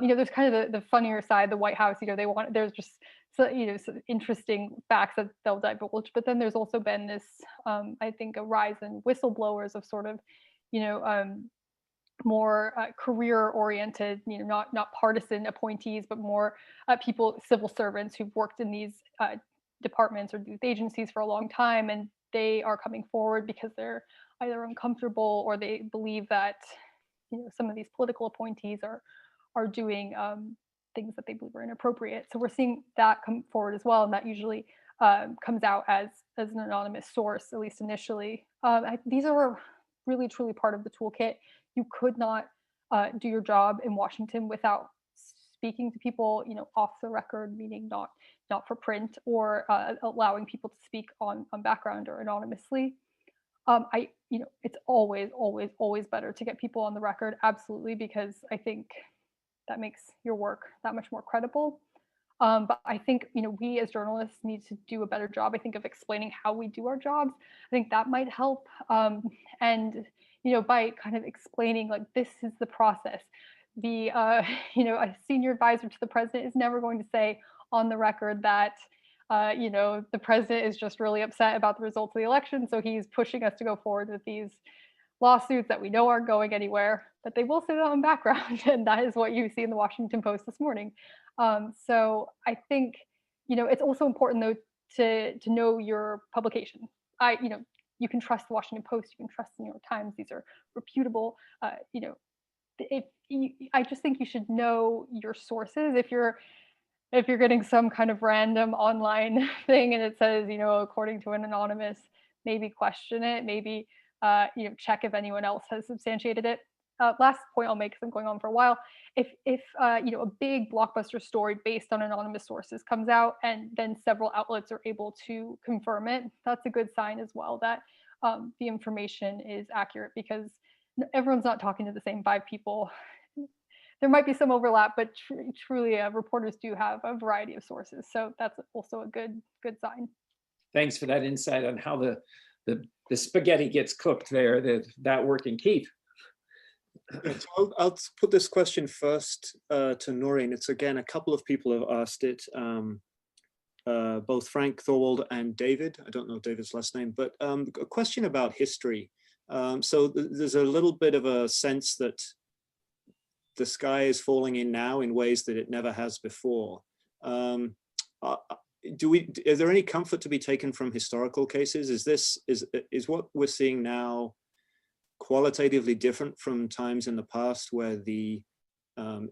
you know, there's kind of the funnier side, the White House, you know, there's just, so, you know, some interesting facts that they'll divulge. But then there's also been this, I think, a rise in whistleblowers of sort of, you know, more career-oriented, you know, not partisan appointees, but more people, civil servants who've worked in these departments or these agencies for a long time, and they are coming forward because they're either uncomfortable or they believe that, you know, some of these political appointees are doing things that they believe are inappropriate. So we're seeing that come forward as well, and that usually comes out as an anonymous source, at least initially. These are really truly part of the toolkit. You could not do your job in Washington without speaking to people, you know, off the record, meaning not for print, or allowing people to speak on background or anonymously. You know, it's always better to get people on the record, absolutely, because I think that makes your work that much more credible. But I think, we as journalists need to do a better job, I think, of explaining how we do our jobs. I think that might help. And, by kind of explaining, like, this is the process. The, a senior advisor to the president is never going to say on the record that, the president is just really upset about the results of the election, so he's pushing us to go forward with these lawsuits that we know aren't going anywhere. But they will say that on background, and that is what you see in the Washington Post this morning. So I think, it's also important, though, to know your publication. You can trust the Washington Post, you can trust the New York Times. These are reputable. I just think you should know your sources. If you're getting some kind of random online thing and it says, according to an anonymous, maybe question it, maybe check if anyone else has substantiated it. Last point I'll make, because I'm going on for a while. If a big blockbuster story based on anonymous sources comes out and then several outlets are able to confirm it, that's a good sign as well that the information is accurate, because everyone's not talking to the same 5 people. There might be some overlap, but truly reporters do have a variety of sources. So that's also a good sign. Thanks for that insight on how the spaghetti gets cooked there, that working. Keith. So I'll put this question first to Noreen. It's, again, a couple of people have asked it, both Frank Thorwald and David. I don't know David's last name, but a question about history. So there's a little bit of a sense that the sky is falling in now in ways that it never has before. Is there any comfort to be taken from historical cases? Is what we're seeing now qualitatively different from times in the past where the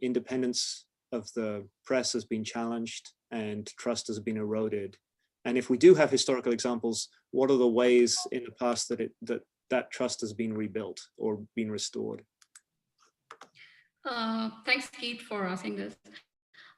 independence of the press has been challenged and trust has been eroded? And if we do have historical examples, what are the ways in the past that trust has been rebuilt or been restored? Thanks, Keith, for asking this.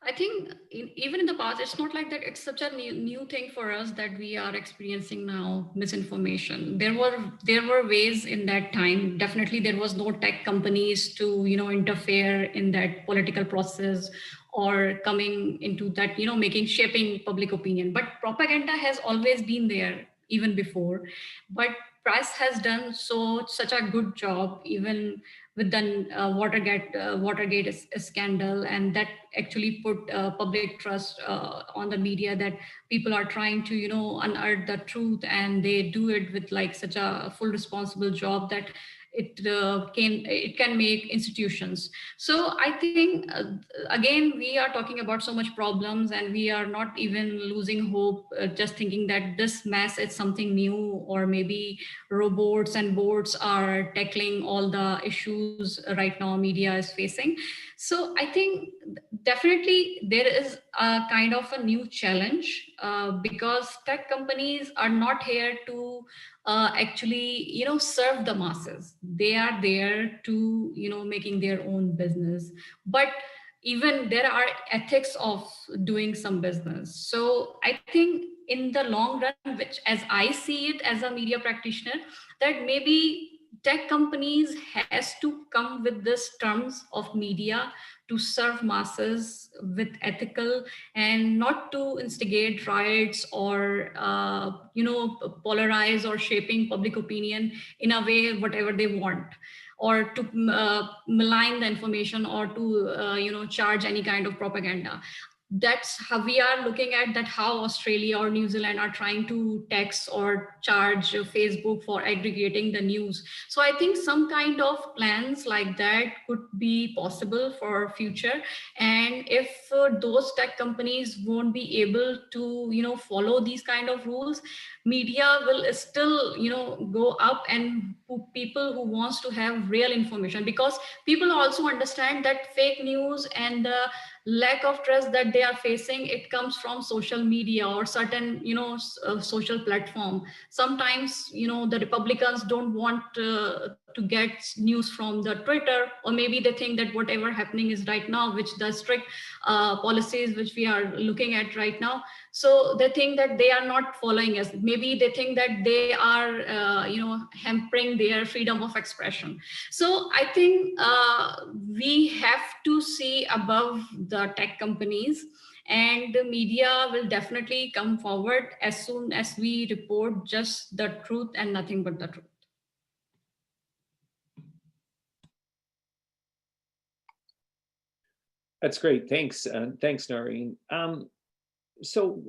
I think even in the past, it's not like that it's such a new thing for us that we are experiencing now misinformation. There were ways in that time. Definitely there was no tech companies to, interfere in that political process or coming into that, shaping public opinion. But propaganda has always been there even before. But press has done such a good job, even with the Watergate scandal, and that actually put public trust on the media, that people are trying to unearth the truth, and they do it with like such a full responsible job that it can make institutions. So I think again we are talking about so much problems, and we are not even losing hope just thinking that this mess is something new, or maybe robots and bots are tackling all the issues right now media is facing. So I think definitely there is a kind of a new challenge because tech companies are not here to actually, serve the masses. They are there to, making their own business. But even there are ethics of doing some business. So I think in the long run, which as I see it as a media practitioner, that maybe tech companies has to come with this terms of media to serve masses with ethical, and not to instigate riots or polarize or shaping public opinion in a way whatever they want, or to malign the information, or to charge any kind of propaganda. That's how we are looking at that, how Australia or New Zealand are trying to tax or charge Facebook for aggregating the news. So I think some kind of plans like that could be possible for future. And if those tech companies won't be able to, follow these kind of rules, media will still, go up, and people who wants to have real information, because people also understand that fake news and the lack of trust that they are facing, it comes from social media or certain, social platform. Sometimes, the Republicans don't want to get news from the Twitter, or maybe they think that whatever happening is right now, which the strict policies which we are looking at right now. So they think that they are not following us. Maybe they think that they are, hampering their freedom of expression. So I think we have to see above the tech companies, and the media will definitely come forward as soon as we report just the truth and nothing but the truth. That's great. Thanks. Thanks, Noreen. So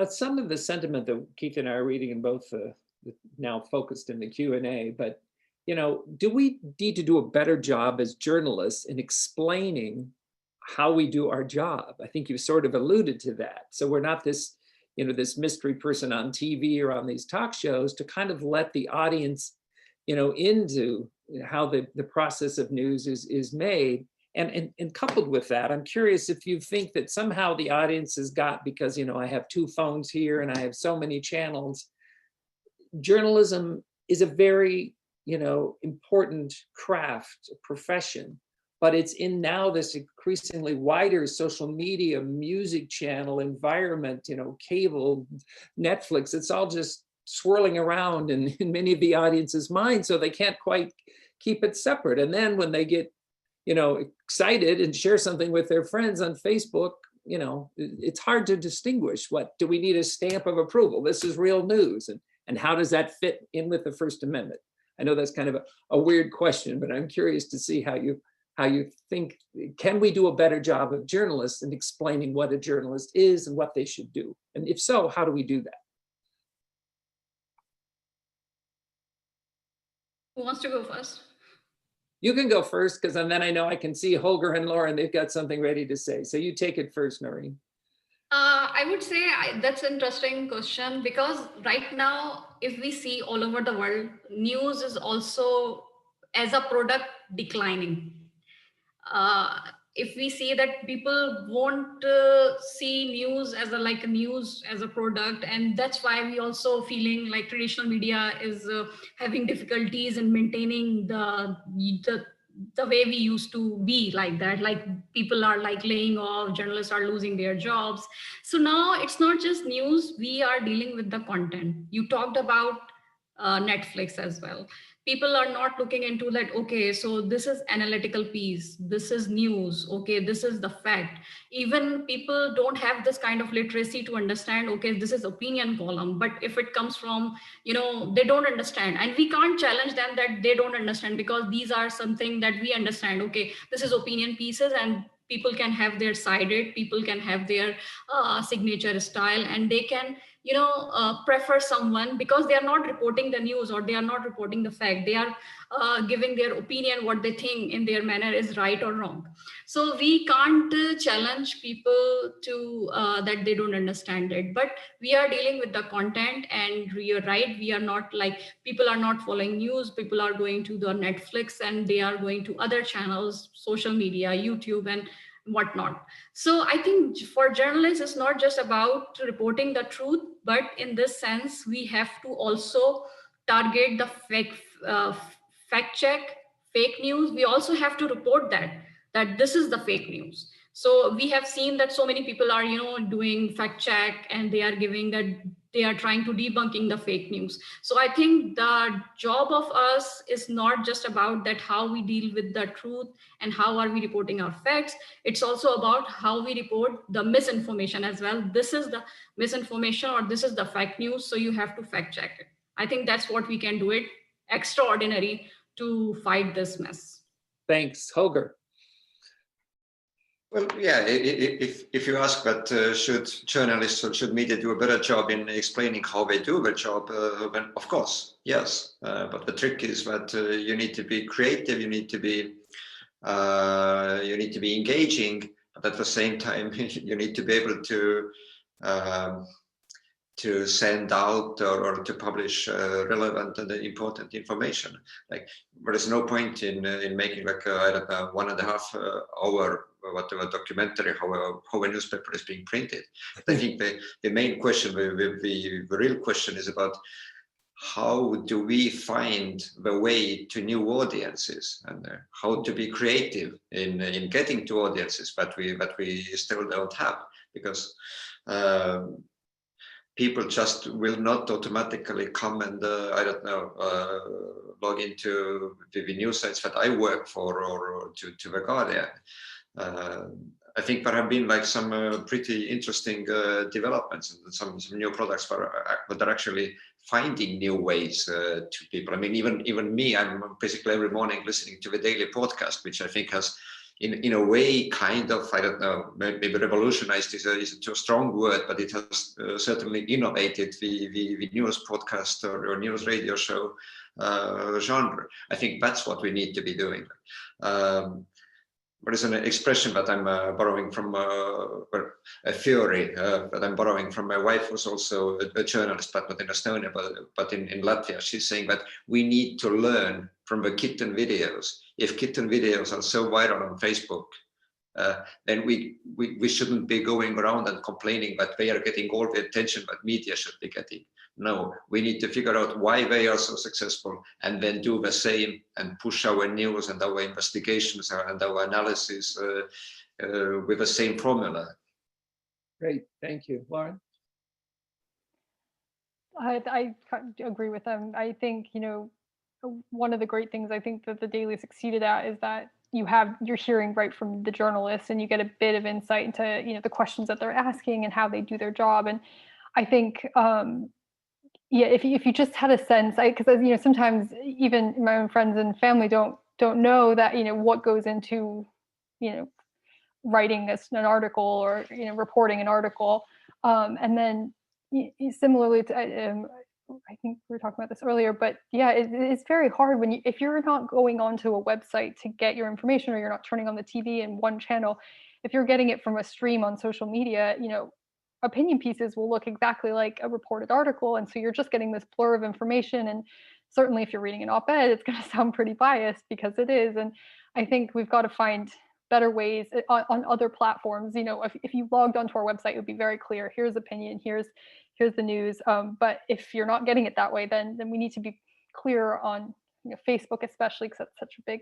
some of the sentiment that Keith and I are reading in both now focused in the Q&A, but do we need to do a better job as journalists in explaining how we do our job? I think you sort of alluded to that. So we're not this, this mystery person on TV or on these talk shows, to kind of let the audience, into how the process of news is made. And coupled with that, I'm curious if you think that somehow the audience has got, because, I have 2 phones here and I have so many channels, journalism is a very, important craft, profession, but it's in now this increasingly wider social media, music channel environment, cable, Netflix, it's all just swirling around in many of the audience's minds, so they can't quite keep it separate. And then when they get excited and share something with their friends on Facebook, it's hard to distinguish. What do we need a stamp of approval? This is real news. And how does that fit in with the First Amendment? I know that's kind of a weird question, but I'm curious to see how you think, can we do a better job of journalists in explaining what a journalist is and what they should do? And if so, how do we do that? Who wants to go first? You can go first, because then I know I can see Holger and Lauren, they've got something ready to say. So you take it first, Noreen. I would say that's an interesting question, because right now, if we see all over the world, news is also, as a product, declining. If we see that people won't see news as a news as a product, and that's why we also feeling like traditional media is having difficulties in maintaining the way we used to be, like that, like people are laying off, journalists are losing their jobs. So now it's not just news, we are dealing with the content. You talked about Netflix as well. People are not looking into that, okay, so this is analytical piece, this is news, okay, this is the fact. Even people don't have this kind of literacy to understand, okay, this is opinion column, but if it comes from, they don't understand, and we can't challenge them that they don't understand, because these are something that we understand, okay, this is opinion pieces, and people can have their sided, people can have their signature style, and they can prefer someone because they are not reporting the news, or they are not reporting the fact. They are giving their opinion, what they think in their manner is right or wrong. So we can't challenge people to that they don't understand it, but we are dealing with the content, and you're right, we are not people are not following news, people are going to the Netflix, and they are going to other channels, social media, YouTube and whatnot. So I think for journalists, it's not just about reporting the truth, but in this sense, we have to also target the fact check, fake news. We also have to report that this is the fake news. So we have seen that so many people are, doing fact check, and they are giving that, they are trying to debunking the fake news. So I think the job of us is not just about that, how we deal with the truth and how are we reporting our facts. It's also about how we report the misinformation as well. This is the misinformation, or this is the fake news. So you have to fact check it. I think that's what we can do it extraordinary to fight this mess. Thanks, Holger. Well, yeah, if you ask that, should journalists or should media do a better job in explaining how they do their job, then of course, yes. But the trick is that you need to be creative, you need to be engaging, but at the same time, you need to be able to send out or to publish relevant and important information. Like, there is no point in making I don't know, 1.5 hour whatever documentary how a newspaper is being printed. I think the main question, the real question is about how do we find the way to new audiences, and how to be creative in getting to audiences that we still don't have, because people just will not automatically come and I don't know, log into the news sites that I work for or to the Guardian. I think there have been like some pretty interesting developments and some new products that are actually finding new ways to people. I mean, even me, I'm basically every morning listening to the daily podcast, which I think has in a way kind of, I don't know, maybe revolutionized is a too strong word, but it has certainly innovated the news podcast or news radio show genre. I think that's what we need to be doing. There is an expression that I'm borrowing from a theory that I'm borrowing from my wife, who's also a journalist, but not in Estonia, but in Latvia. She's saying that we need to learn from the kitten videos. If kitten videos are so viral on Facebook, then we shouldn't be going around and complaining that they are getting all the attention that media should be getting. No, we need to figure out why they are so successful and then do the same and push our news and our investigations and our analysis with the same formula. Great, thank you. Lauren? I agree with them. I think, you know, one of the great things I think that the Daily succeeded at is that you're hearing right from the journalists and you get a bit of insight into, you know, the questions that they're asking and how they do their job. And I think, yeah, if you just had a sense, because you know, sometimes even my own friends and family don't know that, you know, what goes into, you know, writing an article or, you know, reporting an article. And then similarly to, I think we were talking about this earlier, but yeah, it's very hard when if you're not going onto a website to get your information, or you're not turning on the TV in one channel, if you're getting it from a stream on social media, you know, opinion pieces will look exactly like a reported article. And so you're just getting this blur of information. And certainly if you're reading an op-ed, it's going to sound pretty biased because it is. And I think we've got to find better ways on other platforms. You know, if you logged onto our website, it would be very clear, here's opinion, here's the news. But if you're not getting it that way, then we need to be clear on, you know, Facebook especially, because that's such a big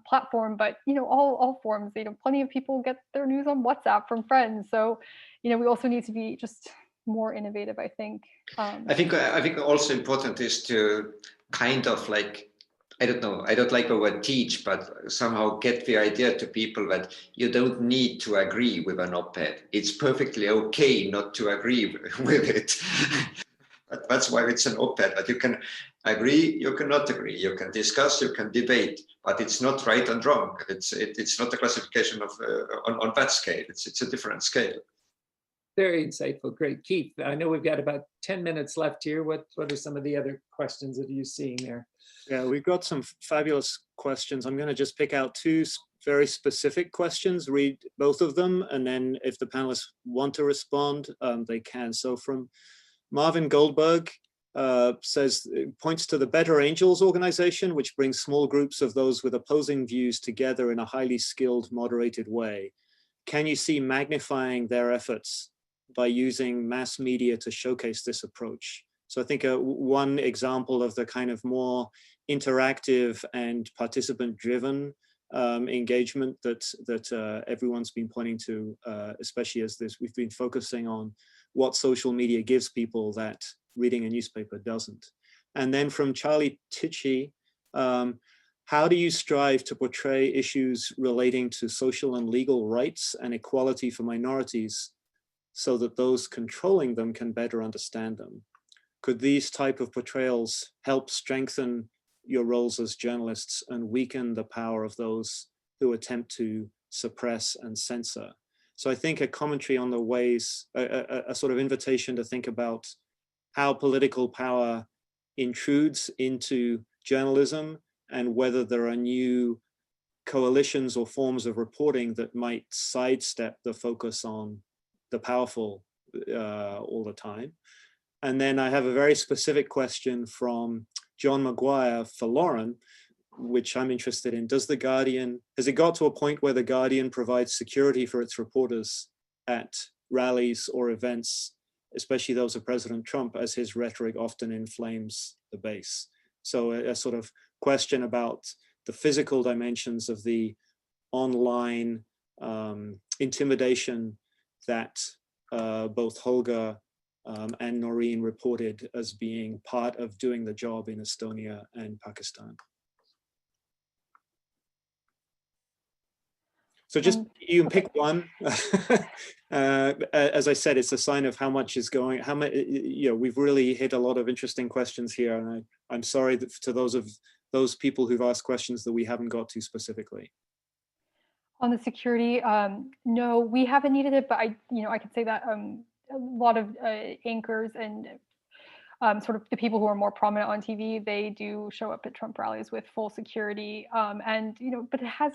platform. But you know, all forms, you know, plenty of people get their news on WhatsApp from friends. So, you know, we also need to be just more innovative, I think. I think also important is to kind of like, I don't know, I don't like the word teach, but somehow get the idea to people that you don't need to agree with an op-ed. It's perfectly okay not to agree with it. But that's why it's an op-ed, that you can agree, you cannot agree, you can discuss, you can debate, but it's not right and wrong. It's not a classification of on that scale. It's a different scale. Very insightful, great. Keith, I know we've got about 10 minutes left here. What are some of the other questions that you're seeing there? Yeah, we've got some fabulous questions. I'm going to just pick out two very specific questions, read both of them, and then if the panelists want to respond, they can. So from Marvin Goldberg, points to the Better Angels organization, which brings small groups of those with opposing views together in a highly skilled, moderated way. Can you see magnifying their efforts by using mass media to showcase this approach? So I think one example of the kind of more interactive and participant-driven engagement that everyone's been pointing to, especially as we've been focusing on what social media gives people that reading a newspaper doesn't. And then from Charlie Tichy, how do you strive to portray issues relating to social and legal rights and equality for minorities so that those controlling them can better understand them? Could these type of portrayals help strengthen your roles as journalists and weaken the power of those who attempt to suppress and censor? So I think a commentary on the ways, a sort of invitation to think about how political power intrudes into journalism and whether there are new coalitions or forms of reporting that might sidestep the focus on the powerful all the time. And then I have a very specific question from John Maguire for Lauren, which I'm interested in. Has it got to a point where The Guardian provides security for its reporters at rallies or events, especially those of President Trump, as his rhetoric often inflames the base? So a sort of question about the physical dimensions of the online intimidation that both Holger and Noreen reported as being part of doing the job in Estonia and Pakistan. So just, you can pick one. As I said, it's a sign of how much is going, how much, we've really hit a lot of interesting questions here. And I'm sorry that to those people who've asked questions that we haven't got to specifically. On the security, no, we haven't needed it, but I can say that a lot of anchors and sort of the people who are more prominent on TV, they do show up at Trump rallies with full security. And, but it has,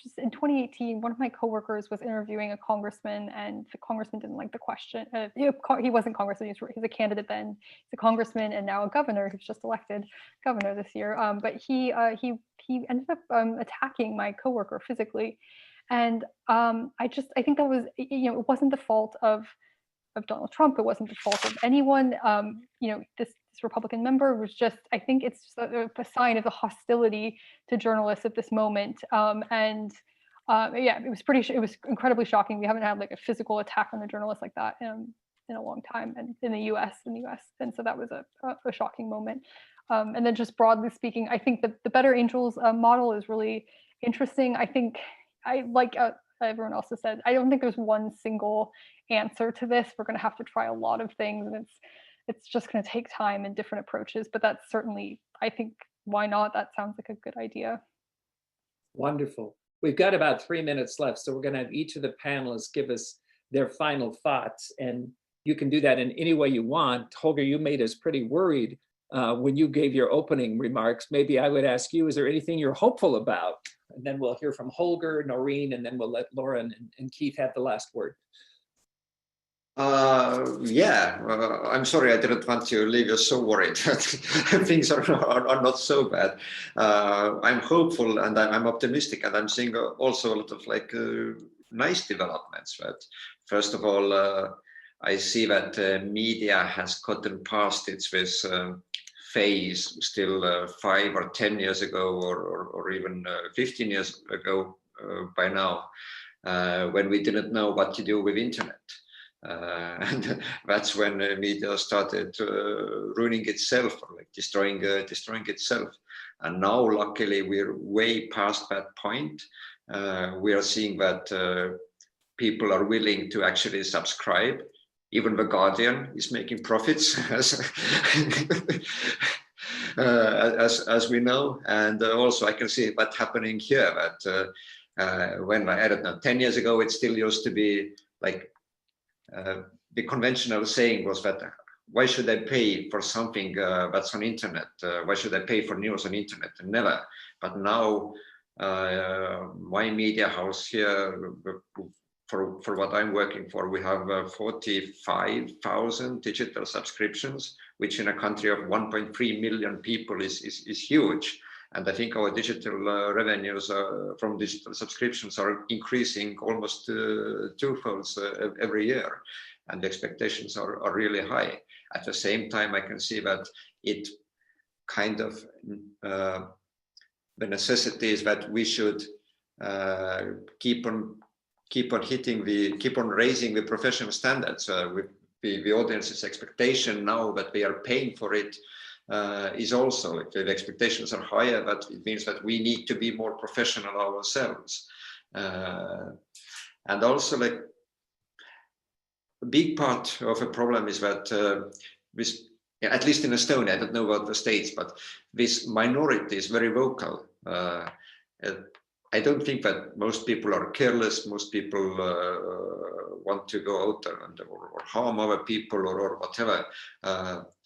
just in 2018, one of my coworkers was interviewing a congressman, and the congressman didn't like the question. He wasn't congressman, he's a candidate then. He's a congressman and now a governor who's just elected governor this year. But he ended up attacking my coworker physically. And I think that was, it wasn't the fault of Donald Trump. It wasn't the fault of anyone. This Republican member was just, I think it's just a sign of the hostility to journalists at this moment. Yeah, it was incredibly shocking. We haven't had like a physical attack on a journalist like that in a long time, and in the US. And so that was a shocking moment. And then just broadly speaking, I think that the Better Angels model is really interesting. I think everyone else has said, I don't think there's one single answer to this. We're going to have to try a lot of things, and it's just going to take time and different approaches. But that's certainly, I think, why not? That sounds like a good idea. Wonderful. We've got about 3 minutes left, so we're going to have each of the panelists give us their final thoughts, and you can do that in any way you want. Holger, you made us pretty worried when you gave your opening remarks. Maybe I would ask you, is there anything you're hopeful about? And then we'll hear from Holger, Noreen, and then we'll let Lauren and Keith have the last word. I'm sorry, I didn't want to leave you so worried. Things are not so bad. I'm hopeful and I'm optimistic, and I'm seeing also a lot of nice developments. But first of all, I see that media has gotten past its phase still 5 or 10 years ago, or even 15 years ago by now, when we didn't know what to do with internet. And that's when media started ruining itself, or destroying itself. And now, luckily, we're way past that point. We are seeing that people are willing to actually subscribe. Even The Guardian is making profits, as we know. And also, I can see that happening here. That when I don't know, 10 years ago, it still used to be like. The conventional saying was that why should I pay for something that's on internet? Why should I pay for news on internet? Never. But now my media house here, for what I'm working for, we have 45,000 digital subscriptions, which in a country of 1.3 million people is huge. And I think our digital revenues from digital subscriptions are increasing almost twofold every year. And the expectations are really high. At the same time, I can see that it kind of, the necessity is that we should keep on raising the professional standards with the audience's expectation now that they are paying for it. Is also, if the expectations are higher, that it means that we need to be more professional ourselves. And also, a big part of a problem is that at least in Estonia, I don't know about the States, but this minority is very vocal. I don't think that most people are careless. Most people want to go out or harm other people or whatever.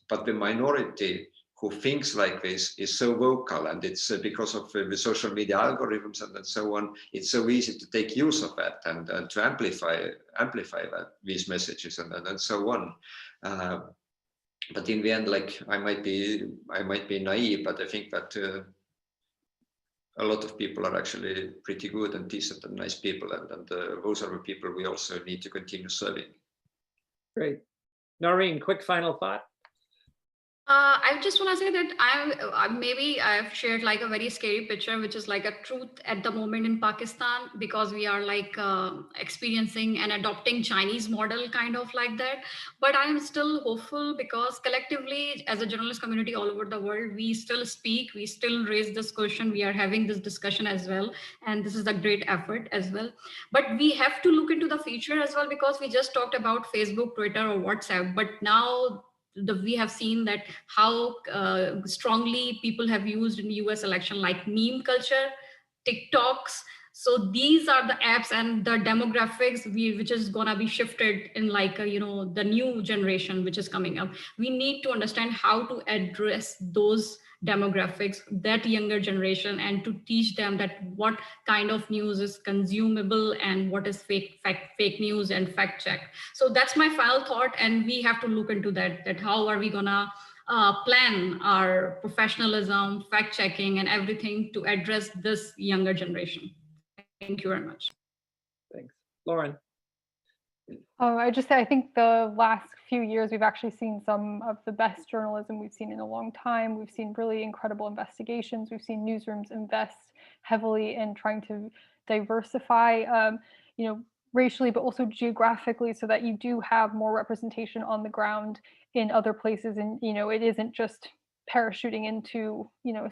But the minority who thinks like this is so vocal, and it's because of the social media algorithms and so on. It's so easy to take use of that and to amplify these messages and so on. But in the end, I might be naive, but I think that a lot of people are actually pretty good and decent and nice people, and those are the people we also need to continue serving. Great. Noreen, quick final thought. I just want to say that maybe I've shared like a very scary picture, which is like a truth at the moment in Pakistan, because we are like experiencing and adopting Chinese model kind of like that. But I'm still hopeful because collectively, as a journalist community all over the world, we still speak, we still raise this question, we are having this discussion as well, and this is a great effort as well. But we have to look into the future as well, because we just talked about Facebook, Twitter, or WhatsApp, but now we have seen that how strongly people have used in the US election, like meme culture, TikToks. So these are the apps and the demographics which is gonna be shifted in like the new generation which is coming up. We need to understand how to address those demographics, that younger generation, and to teach them that what kind of news is consumable and what is fake news and fact check. So that's my final thought, and we have to look into that how are we gonna plan our professionalism, fact checking, and everything to address this younger generation. Thank you very much. Thanks. Lauren. I think the last few years, we've actually seen some of the best journalism we've seen in a long time. We've seen really incredible investigations. We've seen newsrooms invest heavily in trying to diversify, racially, but also geographically, so that you do have more representation on the ground in other places. And, it isn't just parachuting into, a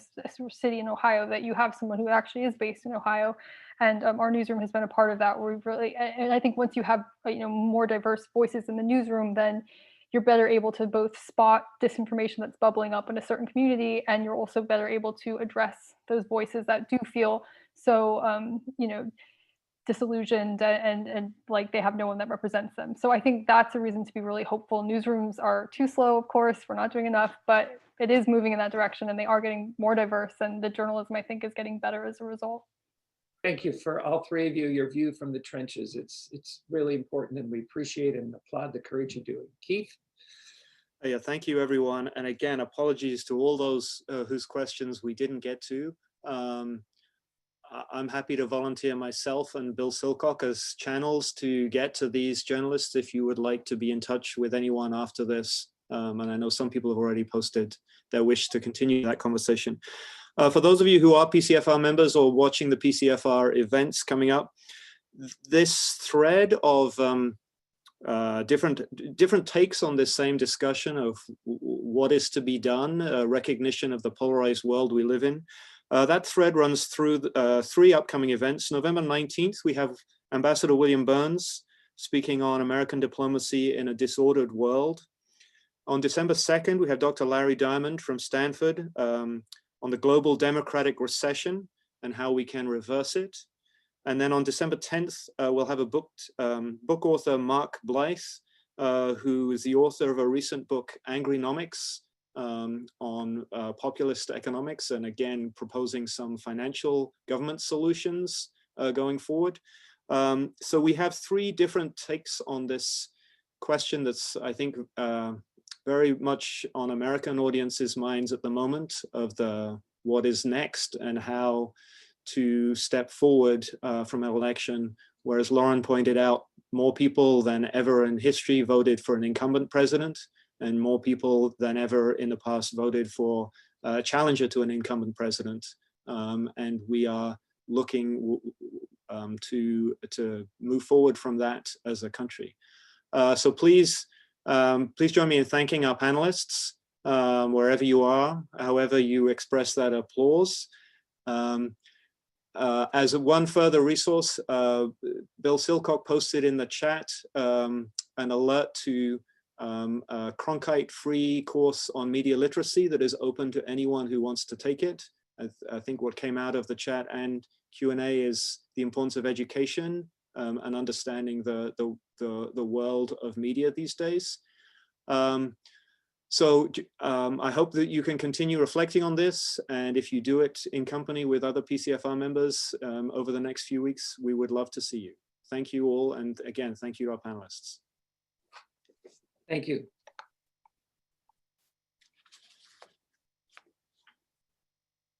city in Ohio, that you have someone who actually is based in Ohio. And our newsroom has been a part of that, where we've really, and I think once you have, more diverse voices in the newsroom, then you're better able to both spot disinformation that's bubbling up in a certain community, and you're also better able to address those voices that do feel so, disillusioned and like they have no one that represents them. So I think that's a reason to be really hopeful. Newsrooms are too slow, of course, we're not doing enough, but it is moving in that direction, and they are getting more diverse, and the journalism, I think, is getting better as a result. Thank you for all three of you, your view from the trenches. It's really important, and we appreciate and applaud the courage you do. Keith? Yeah, thank you, everyone. And again, apologies to all those whose questions we didn't get to. I'm happy to volunteer myself and Bill Silcock as channels to get to these journalists if you would like to be in touch with anyone after this. And I know some people have already posted their wish to continue that conversation. For those of you who are PCFR members or watching the PCFR events coming up, this thread of different takes on this same discussion of what is to be done, recognition of the polarized world we live in, that thread runs through three upcoming events. November 19th, we have Ambassador William Burns speaking on American diplomacy in a disordered world. On December 2nd, we have Dr. Larry Diamond from Stanford on the global democratic recession and how we can reverse it. And then on December 10th, we'll have a book author, Mark Blythe, who is the author of a recent book, Angrynomics, on populist economics, and again, proposing some financial government solutions going forward. So we have three different takes on this question that's, I think, very much on American audiences' minds at the moment, of what is next and how to step forward from an election, where, as Lauren pointed out, more people than ever in history voted for an incumbent president, and more people than ever in the past voted for a challenger to an incumbent president. And we are looking to move forward from that as a country. So please join me in thanking our panelists, wherever you are, however you express that applause. As one further resource, Bill Silcock posted in the chat an alert to a Cronkite-free course on media literacy that is open to anyone who wants to take it. I think what came out of the chat and Q&A is the importance of education and understanding the world of media these days. So I hope that you can continue reflecting on this, and if you do it in company with other PCFR members over the next few weeks, we would love to see you. Thank you all, and again, thank you to our panelists. Thank you.